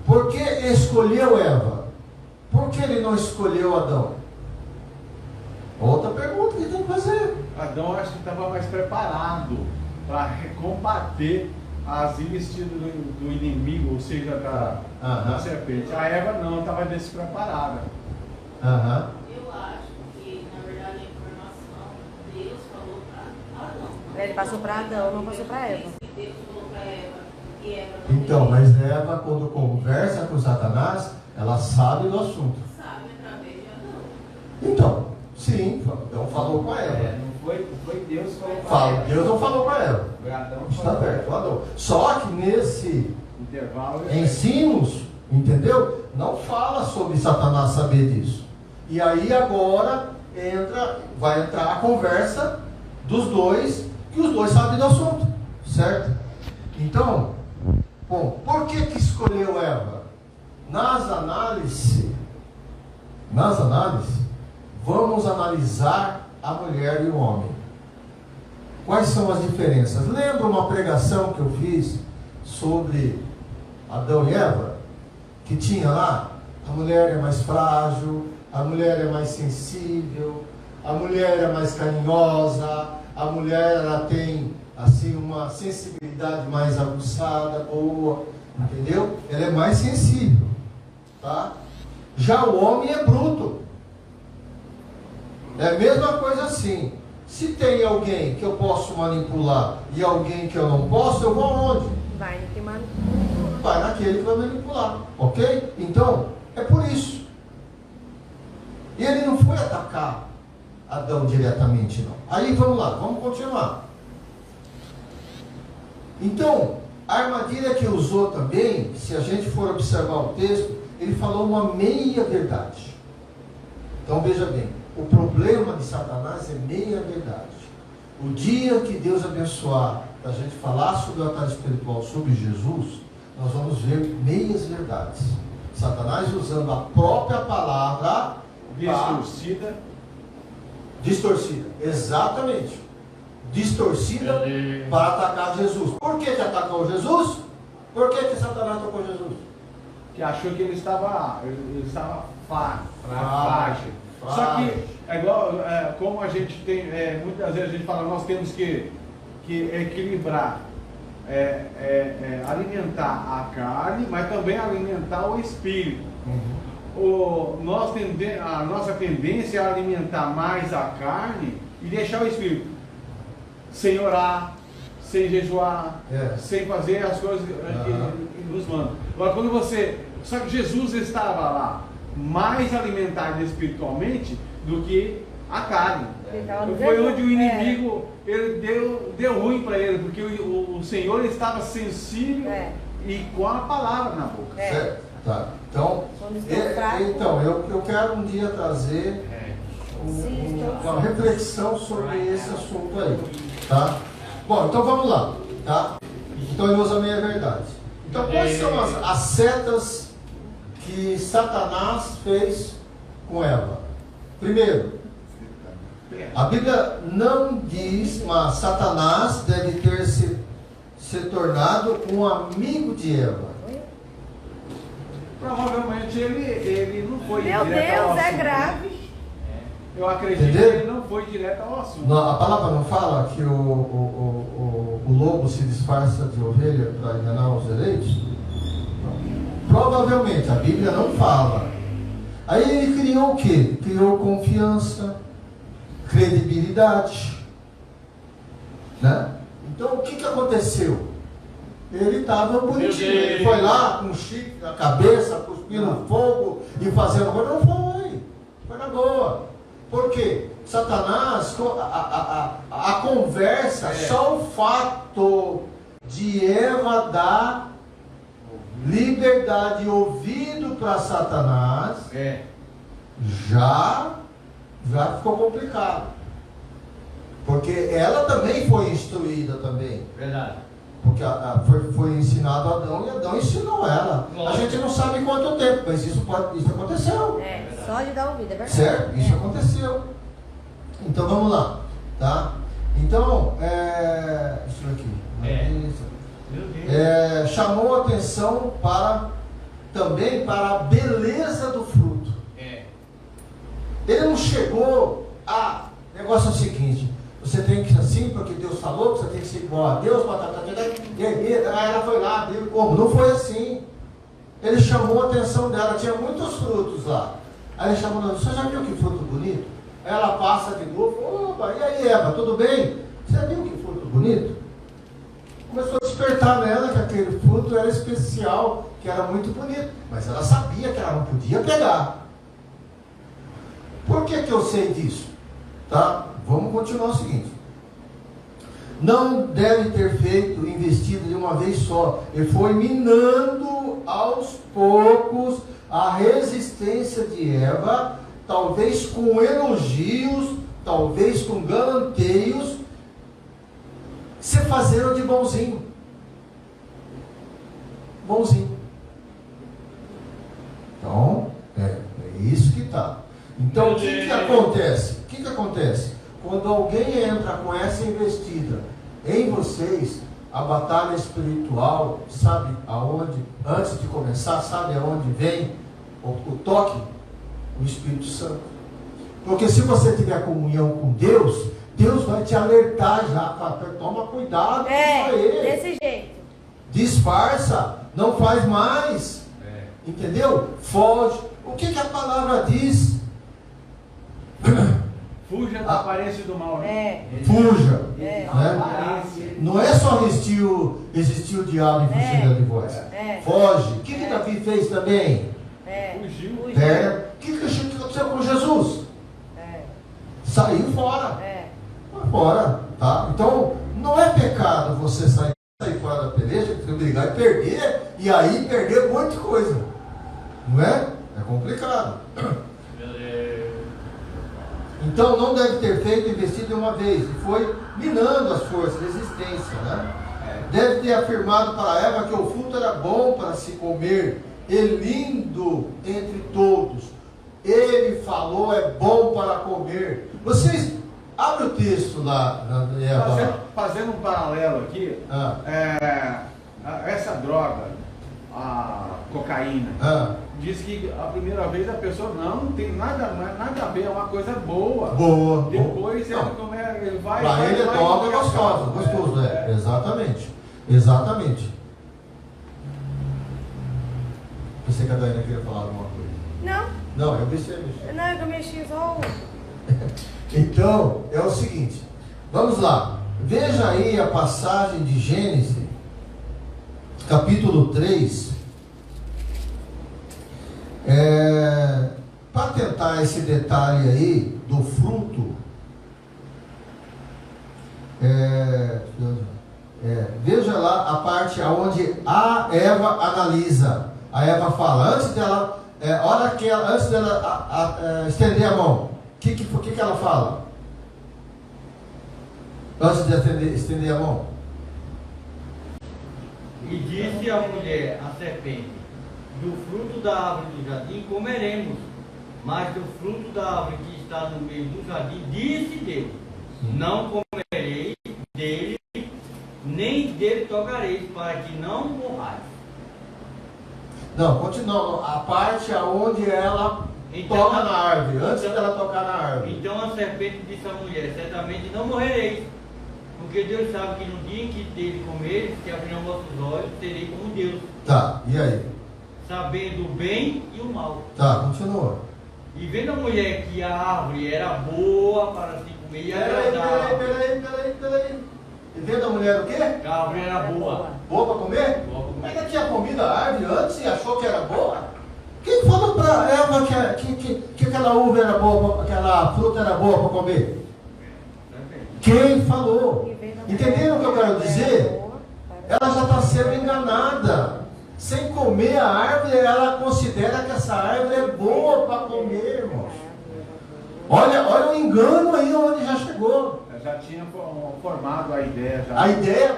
Por que escolheu Eva? Por que ele não escolheu Adão? Outra pergunta que tem que fazer. Adão acho que estava mais preparado para combater as investidas do inimigo, ou seja, da serpente. A Eva não, estava despreparada. Eu acho que, na verdade, a informação Deus falou para Adão. Ele passou para Adão, não passou para Eva. Deus falou para Eva e Eva não Então, mas Eva, quando conversa com Satanás, ela sabe do assunto. sabe através de Adão. Então, sim, Adão falou com a Eva. Não foi Deus que falou para Eva. Deus não falou com a Eva. Foi Adão que Está falou. perto, Adão. Só que nesse Intervalo. ensinos, entendeu? Não fala sobre Satanás saber disso. E aí agora vai entrar a conversa dos dois, que os dois sabem do assunto, certo? Então, bom, por que escolheu Eva? Nas análises, vamos analisar a mulher e o homem. Quais são as diferenças? Lembra uma pregação que eu fiz sobre Adão e Eva? Que tinha lá, a mulher é mais frágil, a mulher é mais sensível, a mulher é mais carinhosa, a mulher ela tem assim uma sensibilidade mais aguçada, boa, entendeu? Ela é mais sensível, tá? Já o homem é bruto. É a mesma coisa assim. Se tem alguém que eu posso manipular e alguém que eu não posso, eu vou aonde? Vai no que manipula. Vai naquele que vai manipular, ok? Então, é por isso. E ele não foi atacar Adão diretamente, não. Aí vamos lá, vamos continuar. Então, a armadilha que usou também, se a gente for observar o texto, ele falou uma meia verdade. Então veja bem, o problema de Satanás é meia verdade. O dia que Deus abençoar, para a gente falar sobre o altar espiritual, sobre Jesus, nós vamos ver meias verdades. Satanás usando a própria palavra distorcida, exatamente, distorcida para atacar Jesus. Por que atacou Jesus? Por que Satanás atacou Jesus? Que achou que ele estava frágil. Só que é igual, como a gente tem, muitas vezes a gente fala, nós temos que equilibrar, alimentar a carne, mas também alimentar o espírito. A nossa tendência é alimentar mais a carne e deixar o espírito sem orar, sem jejuar, sem fazer as coisas que nos mandam. Agora, só que Jesus estava lá mais alimentado espiritualmente do que a carne. Foi onde o inimigo ele deu ruim para ele, porque o Senhor estava sensível e com a palavra na boca. Tá? Então, Quando estou fraco. então eu quero um dia trazer uma reflexão sobre esse assunto aí. Tá? Bom, então vamos lá. Tá? Então eu uso a meia verdade. Então, quais são as setas que Satanás fez com Eva? Primeiro, a Bíblia não diz, mas Satanás deve ter se tornado um amigo de Eva. Provavelmente ele não foi Meu direto ao Deus, é assunto. grave. Eu acredito Entendeu? que ele não foi direto ao assunto. A palavra não fala que o lobo se disfarça de ovelha para enganar os eleitos? Provavelmente, a Bíblia não fala. Aí ele criou o quê? Criou confiança, credibilidade, né? Então o que aconteceu? Ele estava bonitinho, ele foi lá com um chifre na cabeça, cuspindo fogo e fazendo coisa. Não foi na boa. Por quê? Satanás, a conversa, só o fato de Eva dar liberdade e ouvido para Satanás, já ficou complicado. Porque ela também foi instruída também. Verdade. Porque foi ensinado a Adão e Adão ensinou ela. A gente não sabe quanto tempo, mas isso aconteceu. Só de dar ouvido, é verdade. Certo? Isso aconteceu. Então vamos lá. Tá? Então, isso aqui. Chamou a atenção também para a beleza do fruto. Ele não chegou a... O negócio é o seguinte: você tem que ser assim, porque Deus falou, você tem que ser igual a Deus, aí ela foi lá, viu como? Não foi assim. Ele chamou a atenção dela, tinha muitos frutos lá. Aí ele chamou, você já viu que fruto bonito? Aí ela passa de novo, opa, e aí Eva, tudo bem? Você viu que fruto bonito? Começou a despertar nela que aquele fruto era especial, que era muito bonito, mas ela sabia que ela não podia pegar. Por que eu sei disso? Tá? Vamos continuar o seguinte: não deve ter feito investida de uma vez só. Ele foi minando aos poucos a resistência de Eva, talvez com elogios, talvez com galanteios, se fazendo de bonzinho. Então, é isso que está. Então, o que acontece? O que acontece? Quando alguém entra com essa investida em vocês, a batalha espiritual, sabe aonde, antes de começar, sabe aonde vem o toque? O Espírito Santo. Porque se você tiver comunhão com Deus, Deus vai te alertar já, toma cuidado com isso aí. Desse jeito. Disfarça, não faz mais. Entendeu? Foge. O que a palavra diz? Fuja da aparência do mal. Fuja. Né? Não é só resistir o diabo e fugir de vós. Foge. O que Davi fez também? Fugiu. O que aconteceu com Jesus? Saiu fora. Foi fora. Tá? Então, não é pecado você sair fora da peleja, você brigar e perder, e aí perder muita coisa. Não é? É complicado. Então não deve ter feito investido de uma vez, e foi minando as forças, resistência, né? Deve ter afirmado para Eva que o fruto era bom para se comer, e lindo entre todos. Ele falou, é bom para comer. Vocês, abre o texto lá, Eva. Fazendo um paralelo aqui, essa droga, a cocaína, diz que a primeira vez a pessoa não tem nada a ver, é uma coisa boa. Depois ele vai. Para ele é top, é gostoso. Exatamente. Pensei que a Daiane queria falar alguma coisa. Não, eu mexi. Não, eu mexi só. Então, é o seguinte, vamos lá. Veja aí a passagem de Gênesis, capítulo 3. Para tentar esse detalhe aí do fruto, veja lá a parte onde a Eva analisa A Eva fala, antes dela estender a mão, o que ela fala? Antes de estender a mão. E disse a mulher, a serpente, do fruto da árvore do jardim comeremos, mas do fruto da árvore que está no meio do jardim, disse Deus, não comereis dele, nem dele tocareis, para que não morrais. Não, continua. A parte onde ela toca na árvore, antes dela tocar na árvore. Então a serpente disse à mulher, certamente não morrereis, porque Deus sabe que no dia em que dele comeres, que abrirão vossos olhos, terei como Deus. Tá, e aí? Sabendo o bem e o mal. Tá, continua. E vendo a mulher que a árvore era boa para se comer e agradável. Peraí. E vendo a mulher o quê? Que a árvore era boa. Boa para comer? Boa pra comer. Ela tinha comido a árvore antes e achou que era boa? Quem falou para Eva que aquela uva era boa, aquela fruta era boa para comer? Quem falou? Entenderam o que eu quero dizer? Ela já está sendo enganada. Sem comer a árvore, ela considera que essa árvore é boa para comer, irmãos. Olha o engano aí onde já chegou. Já tinha formado a ideia. Já. A ideia,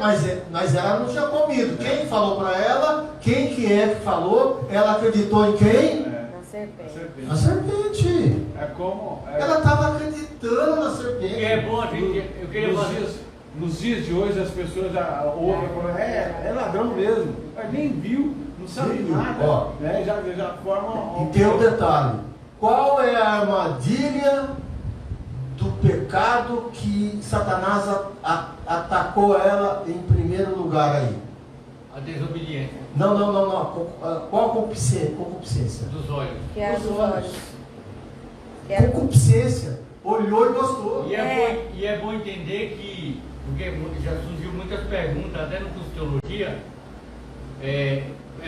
mas ela não tinha comido. Quem falou para ela? Quem que é que falou? Ela acreditou em quem? Na serpente. Na serpente. É como... Ela estava acreditando na serpente. Que é bom, gente. Eu queria fazer. Nos dias de hoje as pessoas já ouvem e falam, é ladrão mesmo. Mas nem viu, não sabe Nem viu. nada. Ó. Né? Já formam. E tem um detalhe. Qual é a armadilha do pecado que Satanás atacou ela em primeiro lugar aí? A desobediência Não. Qual a concupiscência? dos olhos. Que é Os dos olhos. olhos. Que é Concupiscência. Olhou e gostou. E é bom entender que, porque já surgiu muitas perguntas, até no curso de teologia, é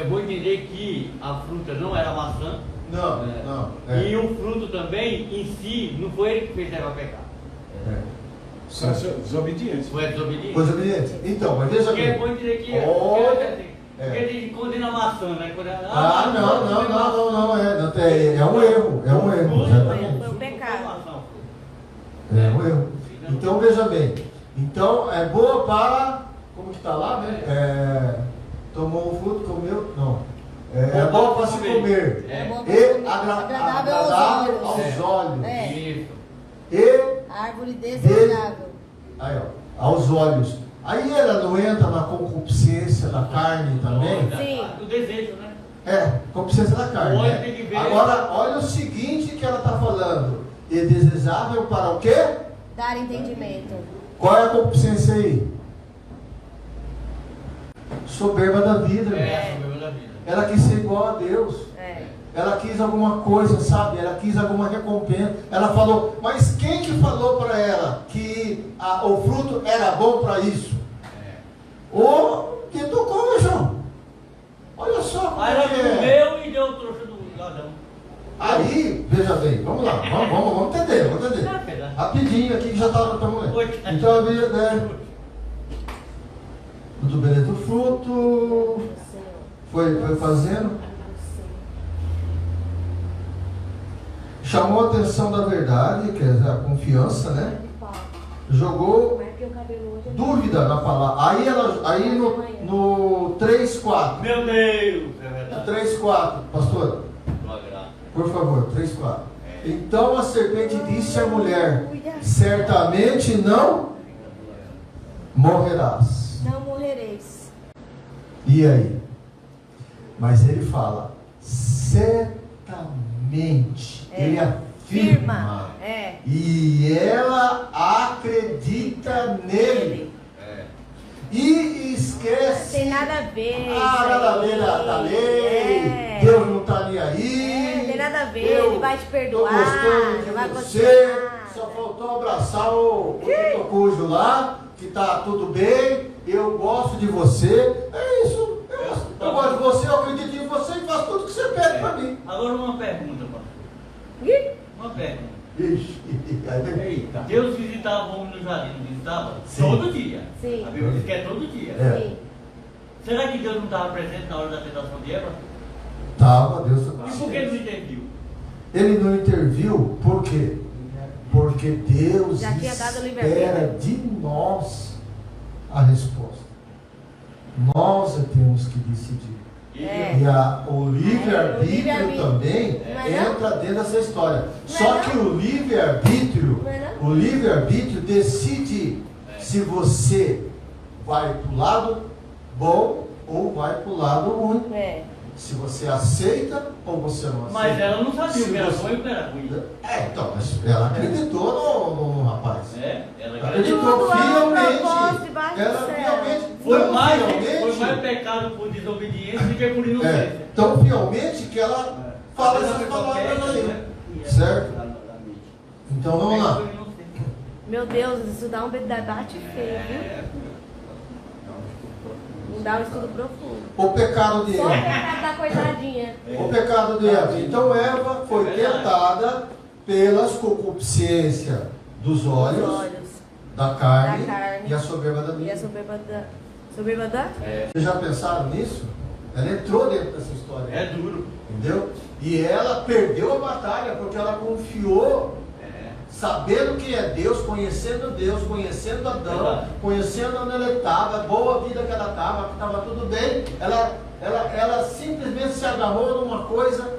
bom entender que a fruta não era maçã. Não. E o fruto também, em si, não foi ele que fez ela pecar. São desobedientes. Foi a desobediência. Coisa obediente. Então, mas veja Porque é bem. bom entender que porque ele condena a maçã, né? Não. É um erro. Exatamente. Foi o pecado. É um erro. Então, veja bem. Então, é boa para... Como que está lá, né? Tomou o fruto, comeu? Não. É boa para se comer. É bom pra E comer. agradável Agradável aos olhos. Isso. E... Árvore desejável. Aí, ó, aos olhos. Aí ela não entra na concupiscência da carne também? Sim. Do desejo, né? Concupiscência da carne. O olho Né? tem que ver. Agora, olha o seguinte que ela está falando. E desejável para o quê? Dar entendimento. Qual é a concupiscência aí? Soberba da vida. irmão. Soberba da vida. Ela quis ser igual a Deus. Ela quis alguma coisa, sabe? Ela quis alguma recompensa. Ela falou, mas quem que falou para ela que o fruto era bom para isso? Ou quem tocou, João? Olha só. Aí ela comeu e deu o trouxa do ladrão. Aí, veja bem, vamos lá, vamos entender. Rapidinho aqui que já estava para mulher. Então havia, né? Do beleza do fruto. Foi fazendo. Chamou a atenção da verdade, quer dizer, a confiança, né? Jogou dúvida na palavra. Aí no 3:4. Meu Deus, é verdade. 3:4, pastor. Por favor, 3:4. Então a serpente disse à mulher: certamente não morrerás. Não morrereis. E aí? Mas ele fala: certamente. Ele afirma. E ela acredita nele. E esquece. Tem nada a ver. Nada a ver da lei. Deus não está nem aí. Tem nada a ver. Ele vai te perdoar. Tô gostando de vai você. Só faltou abraçar o cujo lá, que está tudo bem. Eu gosto de você. É isso. Eu gosto de você, eu acredito em você e faço tudo que você pede para mim. Agora uma pergunta, pastor. Uma pergunta. Eita. Deus visitava o homem no jardim, não visitava? Sim. Todo dia. Sim. A Bíblia diz que é todo dia. É. Sim. Será que Deus não estava presente na hora da tentação de Eva? Estava, Deus estava. E por que ele não interviu? Ele não interviu, por quê? Porque Deus Já tinha dado espera livre-arbítrio. de nós a resposta. Nós é que temos que decidir. É. E o livre-arbítrio livre-arbítrio. também Não é não? entra dentro dessa história. Não Só é que o livre-arbítrio, Não é não? o livre-arbítrio decide se você vai para o lado bom ou vai para o lado ruim. É. Se você aceita ou você não aceita. Mas ela não sabia o Se que era você- bom e o que era ruim. Então, mas ela acreditou no rapaz. É, ela Ela acreditou. acreditou Tudo há um propósito fielmente. debaixo do Ela céu. fielmente. Foi tão mais fielmente. pecado por desobediência do que por inocência. Tão fielmente que ela fala essas palavras aí. Certo? Então vamos lá. Meu Deus, isso dá um debate feio, viu? Não dá um estudo profundo. O pecado de Só o Eva. pecado da coitadinha. O pecado de Eva. Então Eva foi tentada pelas concupiscências dos olhos, da carne, Da carne. e a soberba da E a mente. soberba da? Vocês já pensaram nisso? Ela entrou dentro dessa história. É duro. Entendeu? E ela perdeu a batalha porque ela confiou, sabendo quem é Deus, conhecendo Adão, Verdade. conhecendo onde ele estava, a boa vida que ela estava, que estava tudo bem. Ela simplesmente se agarrou numa coisa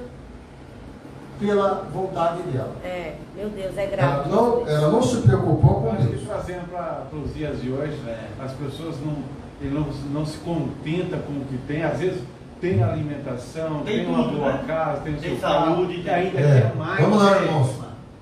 pela vontade dela. É, meu Deus, é Ela grave. ela não se preocupou Eu com acho que Deus. trazendo para os dias de hoje, as pessoas não se contentam com o que tem, às vezes tem alimentação, Tem tem uma tudo, boa né? casa, tem o Tem seu saúde, carro, e ainda É, quer mais. vamos lá, né? irmãos.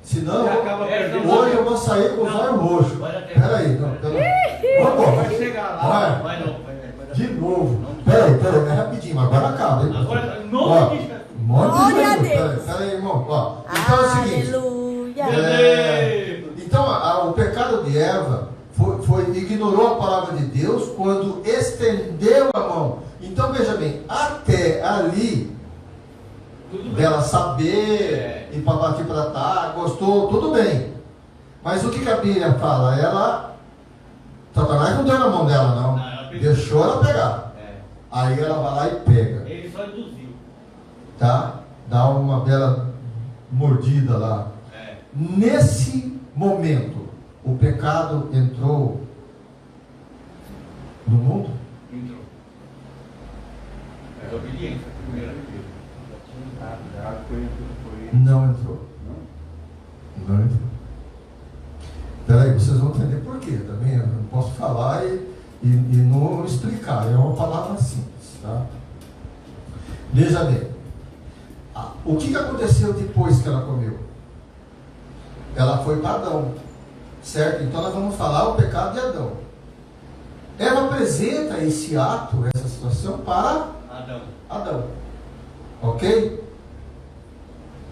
Senão, E acaba perdendo. hoje eu vou sair com os olhos roxos. Peraí, não, vamos Vai chegar lá. Vai. Vai não. De novo. Peraí, é rapidinho, mas agora acaba, hein? Agora, Ó, nome de um monte de Glória a gente. Deus. Peraí, irmão. Ó, então é o seguinte. Aleluia. Então, o pecado de Eva ignorou a palavra de Deus quando estendeu a mão. Então, veja bem, até ali, Tudo bem. dela saber, e para bater para tá, gostou, tudo bem. Mas o que a Bíblia fala? Satanás não deu na mão dela, não. Não, ela pegou. Deixou ela pegar. É. Aí ela vai lá e pega. Ele só induziu. Tá? Dá uma bela mordida lá. É. Nesse momento, o pecado entrou no mundo? Entrou. Desobediência, primeira vez. Não entrou. Não entrou. Peraí, vocês vão entender por quê. Também eu não posso falar e não explicar. É uma palavra simples. Tá? Veja bem. O que aconteceu depois que ela comeu? Ela foi para Adão. Certo? Então nós vamos falar o pecado de Adão. Ela apresenta esse ato, essa situação para Adão. Ok?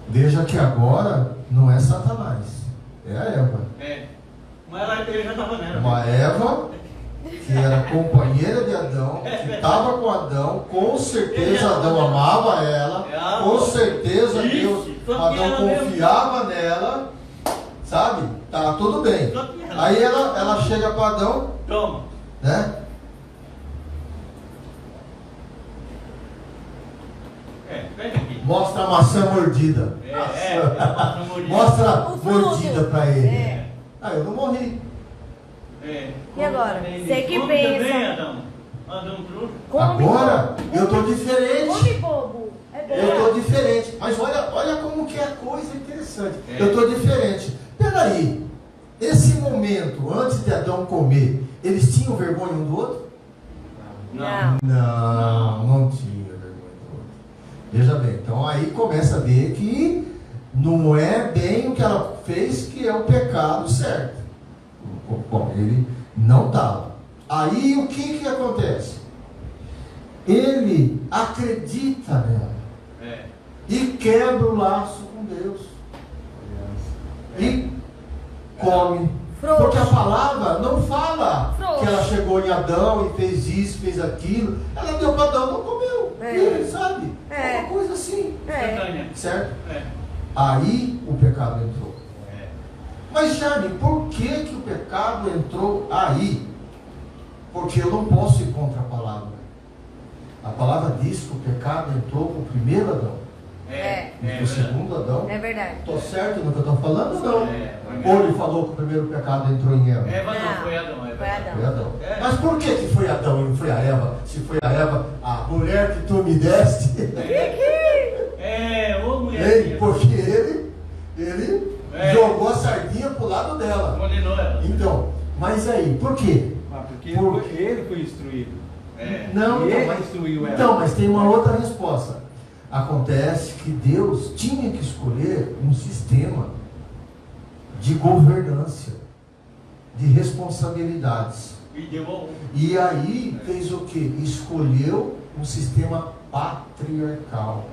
Veja que agora não é Satanás, é a Eva. É. Mas ele já estava nela. Uma Eva que era companheira de Adão, que estava com Adão, com certeza Adão amava ela, com certeza Deus, Adão confiava nela, sabe? Tá tudo bem. Aí ela chega para Adão, Toma. né? Pega aqui. Mostra a maçã mordida. Maçã mordida. Mostra O fruto. mordida para ele. É. Eu não morri. E agora? Você que Come pensa. também, Adão. Adão trouxe. Come, Agora bobo. eu estou diferente. Come, bobo. É bom. Eu estou diferente. Mas olha como que é a coisa interessante. É. Eu estou diferente. Peraí. Esse momento, antes de Adão comer, eles tinham vergonha um do outro? Não. Não tinha vergonha do outro. Veja bem, então aí começa a ver que não é bem o que ela fez que é o pecado certo. Bom, ele não estava. Aí o que acontece? Ele acredita nela e quebra o laço com Deus e come. Frouxo. Porque a palavra não fala Frouxo. que ela chegou em Adão e fez isso, fez aquilo. Ela deu para Adão, não comeu. É. E ele sabe? É. Uma coisa assim. É. Certo? É. Aí o pecado entrou. É. Mas, Jaime, por que o pecado entrou aí? Porque eu não posso ir contra a palavra. A palavra diz que o pecado entrou com o primeiro Adão. O segundo Adão. É verdade. Estou certo no que eu estou falando ou não? É. Ou ele falou que o primeiro pecado entrou em Eva? Eva não, Não, foi Adão. foi Adão. Foi Adão. É. Mas por que foi Adão e não foi a Eva? Se foi a Eva, a mulher que tu me deste. Ô mulher. Ei, porque ele jogou a sardinha pro lado dela. Condenou ela. Então, mas aí, por quê? Porque Por- ele foi instruído. Não, Ele mas, instruiu ela. então, mas tem uma outra resposta. Acontece que Deus tinha que escolher um sistema de governança, de responsabilidades. E deu a um. E aí fez o quê? Escolheu um sistema patriarcal.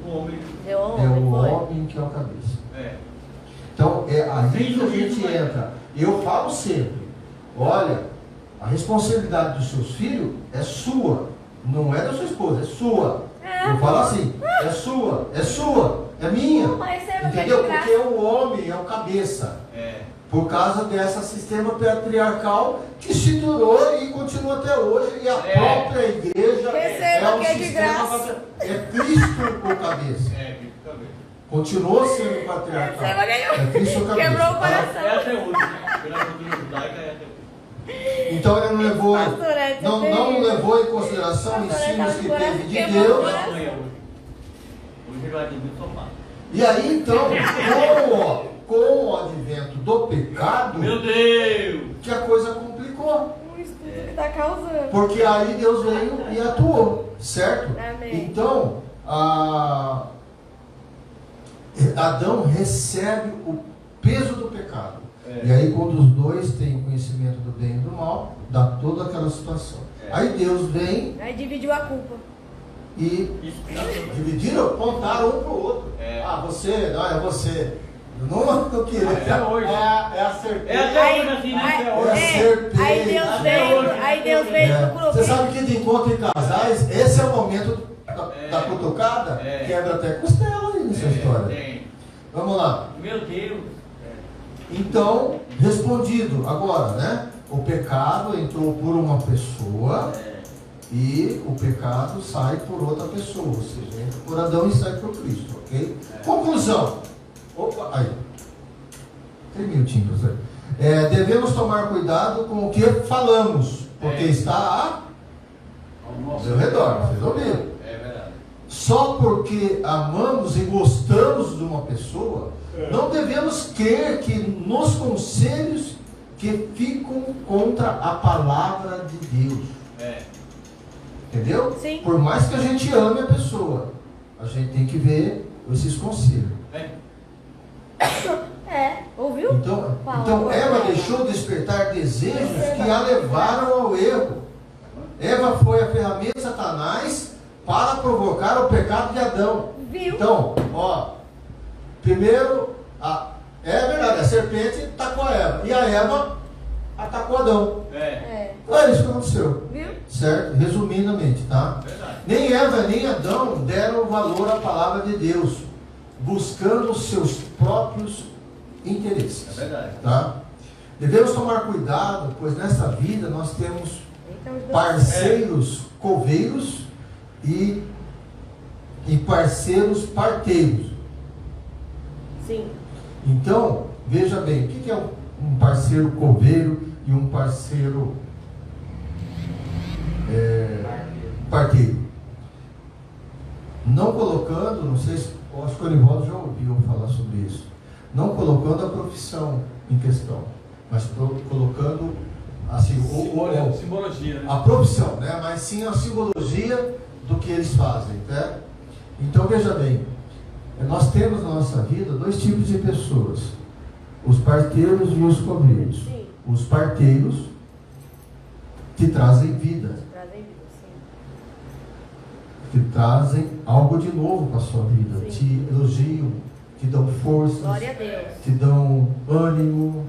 O homem. Deu É homem, o foi. homem que é o cabeça. É. Então é aí que a Sim, gente sim. entra. Eu falo sempre, olha, a responsabilidade dos seus filhos é sua, não é da sua esposa, é sua. Eu falo assim, é sua, é minha. Mas é Entendeu? de graça. Porque o homem é o cabeça. Por causa desse sistema patriarcal que se durou e continua até hoje. E a própria igreja Receba um que é de sistema graça. É Cristo o cabeça. Que cabeça. Continuou sendo patriarcal. Receba que É Cristo o cabeça. quebrou o tá? coração. É até hoje, né? Pela cultura judaica é até hoje. Então ele não levou, Pastorete, não levou em consideração ensinos que teve de quebrou o Deus. coração. Amanhã hoje. Hoje ele vai dormir no sofá. E aí então, com o advento do pecado, Meu Deus! que a coisa complicou. O estudo que tá causando. Porque aí Deus veio e atuou, certo? Amém. Então, Adão recebe o peso do pecado. E aí quando os dois têm conhecimento do bem e do mal, dá toda aquela situação. Aí Deus vem Aí dividiu a culpa. e Isso. dividiram, apontaram um para o outro. Você, não, é você. Não queria. Até hoje. É a serpente. É até hoje assim, né? Aí, É a serpente. aí Deus veio e procurou. Você sabe que de encontro em casais, esse é o momento da cutucada, quebra até costela aí nessa história. Tem. Vamos lá. Meu Deus! Então, respondido agora, né? O pecado entrou por uma pessoa e o pecado sai por outra pessoa, ou seja, entra por Adão e sai por Cristo, ok? Conclusão. Opa, aí. 3 minutinhos, professor. Devemos tomar cuidado com o que falamos, porque está ao seu redor, vocês ouviram? É verdade. Só porque amamos e gostamos de uma pessoa, não devemos crer que nos conselhos que ficam contra a palavra de Deus. Entendeu? Sim. Por mais que a gente ame a pessoa, a gente tem que ver esses conselhos. Ouviu? Então Eva deixou despertar desejos que a levaram ao erro. Eva foi a ferramenta de Satanás para provocar o pecado de Adão. Viu? Então, primeiro, é verdade, a serpente atacou a Eva. E a Eva atacou Adão. É isso que aconteceu. Viu? Certo? Resumidamente, tá? Verdade. Nem Eva nem Adão deram valor à palavra de Deus, buscando os seus próprios interesses. É verdade. Tá? Devemos tomar cuidado, pois nessa vida nós temos Então, os dois- parceiros coveiros e parceiros parteiros. Sim. Então, veja bem, o que é um parceiro coveiro e um parceiro parteiro? Não colocando, não sei se, eu acho que o Orivaldo já ouviu falar sobre isso, não colocando a profissão em questão, mas colocando assim, Simbologia, né? a profissão, né? Mas sim a simbologia do que eles fazem, tá? Então veja bem, nós temos na nossa vida 2 tipos de pessoas: os parteiros e os coveiros. Sim. Os parteiros que trazem vida, Trazem vida, sim. que trazem algo de novo para a sua vida, Sim. te elogiam, te dão forças, Glória a Deus. te dão ânimo,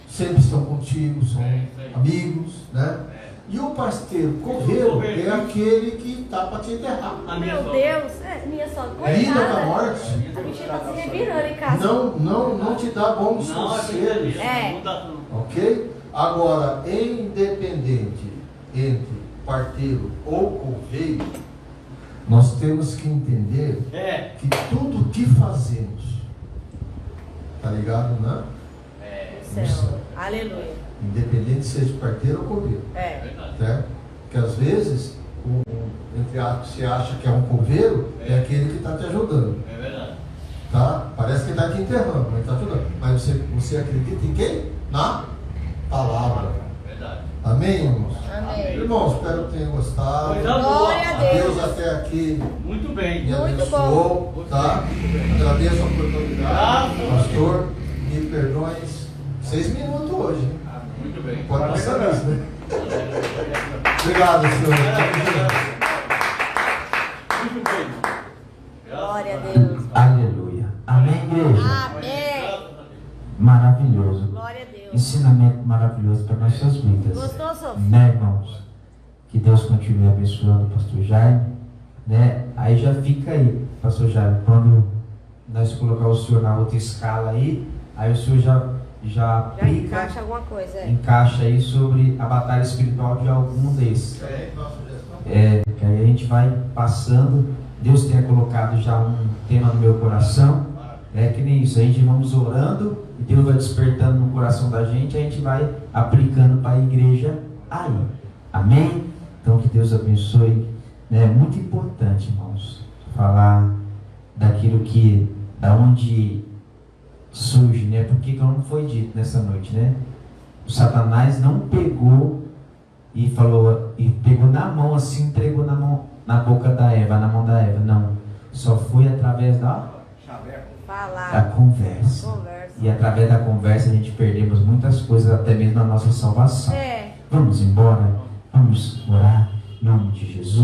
sempre estão contigo, são É, isso aí. amigos, né? E o parceiro coveiro é aquele que está para te enterrar. A minha Meu sogra. Deus, minha sogra. Vida Coitada. da morte. A bichinha tá se revirando em casa. Não te dá bons Não, é conselhos, brincadeira. Não dá não. ok? Agora, independente entre parteiro ou coveiro, nós temos que entender que tudo que fazemos, tá ligado, né? No céu. Aleluia. Independente se seja parteiro ou coveiro. Certo? Porque às vezes, entre aspas, você acha que é um coveiro, é aquele que está te ajudando. É verdade. Tá? Parece que está te enterrando, mas está ajudando. Mas você acredita em quem? Na palavra. Verdade. Amém, irmãos? Amém. Irmãos, espero que tenham gostado. Glória a Deus. Deus até aqui Muito bem. me Muito abençoou, tá? Agradeço a oportunidade. Pastor, me perdoe. 6 minutos hoje, hein? Muito bem. Pode passar isso, né? Obrigado, senhor. Muito bem. Glória a Deus. Aleluia. Amém, igreja? Amém. Maravilhoso. Glória a Deus. Ensinamento maravilhoso para nossas vidas. Gostou, Sofia? Né, irmãos? Que Deus continue abençoando o pastor Jaime. Né? Aí já fica aí, pastor Jaime, quando nós colocar o senhor na outra escala aí o senhor já aplica, encaixa alguma coisa, encaixa aí sobre a batalha espiritual de algum desses. Que aí a gente vai passando. Deus tenha colocado já um tema no meu coração. Que nem isso, a gente vamos orando e Deus vai despertando no coração da gente, a gente vai aplicando para a igreja aí. Amém? Então que Deus abençoe. É muito importante, irmãos, falar daquilo da onde surge, né? Porque como foi dito nessa noite, né? O Satanás não pegou e falou, e pegou na mão assim, entregou na boca da Eva, na mão da Eva. Não, só foi através da conversa. E através da conversa a gente perdemos muitas coisas, até mesmo a nossa salvação. Vamos embora, vamos orar em nome de Jesus.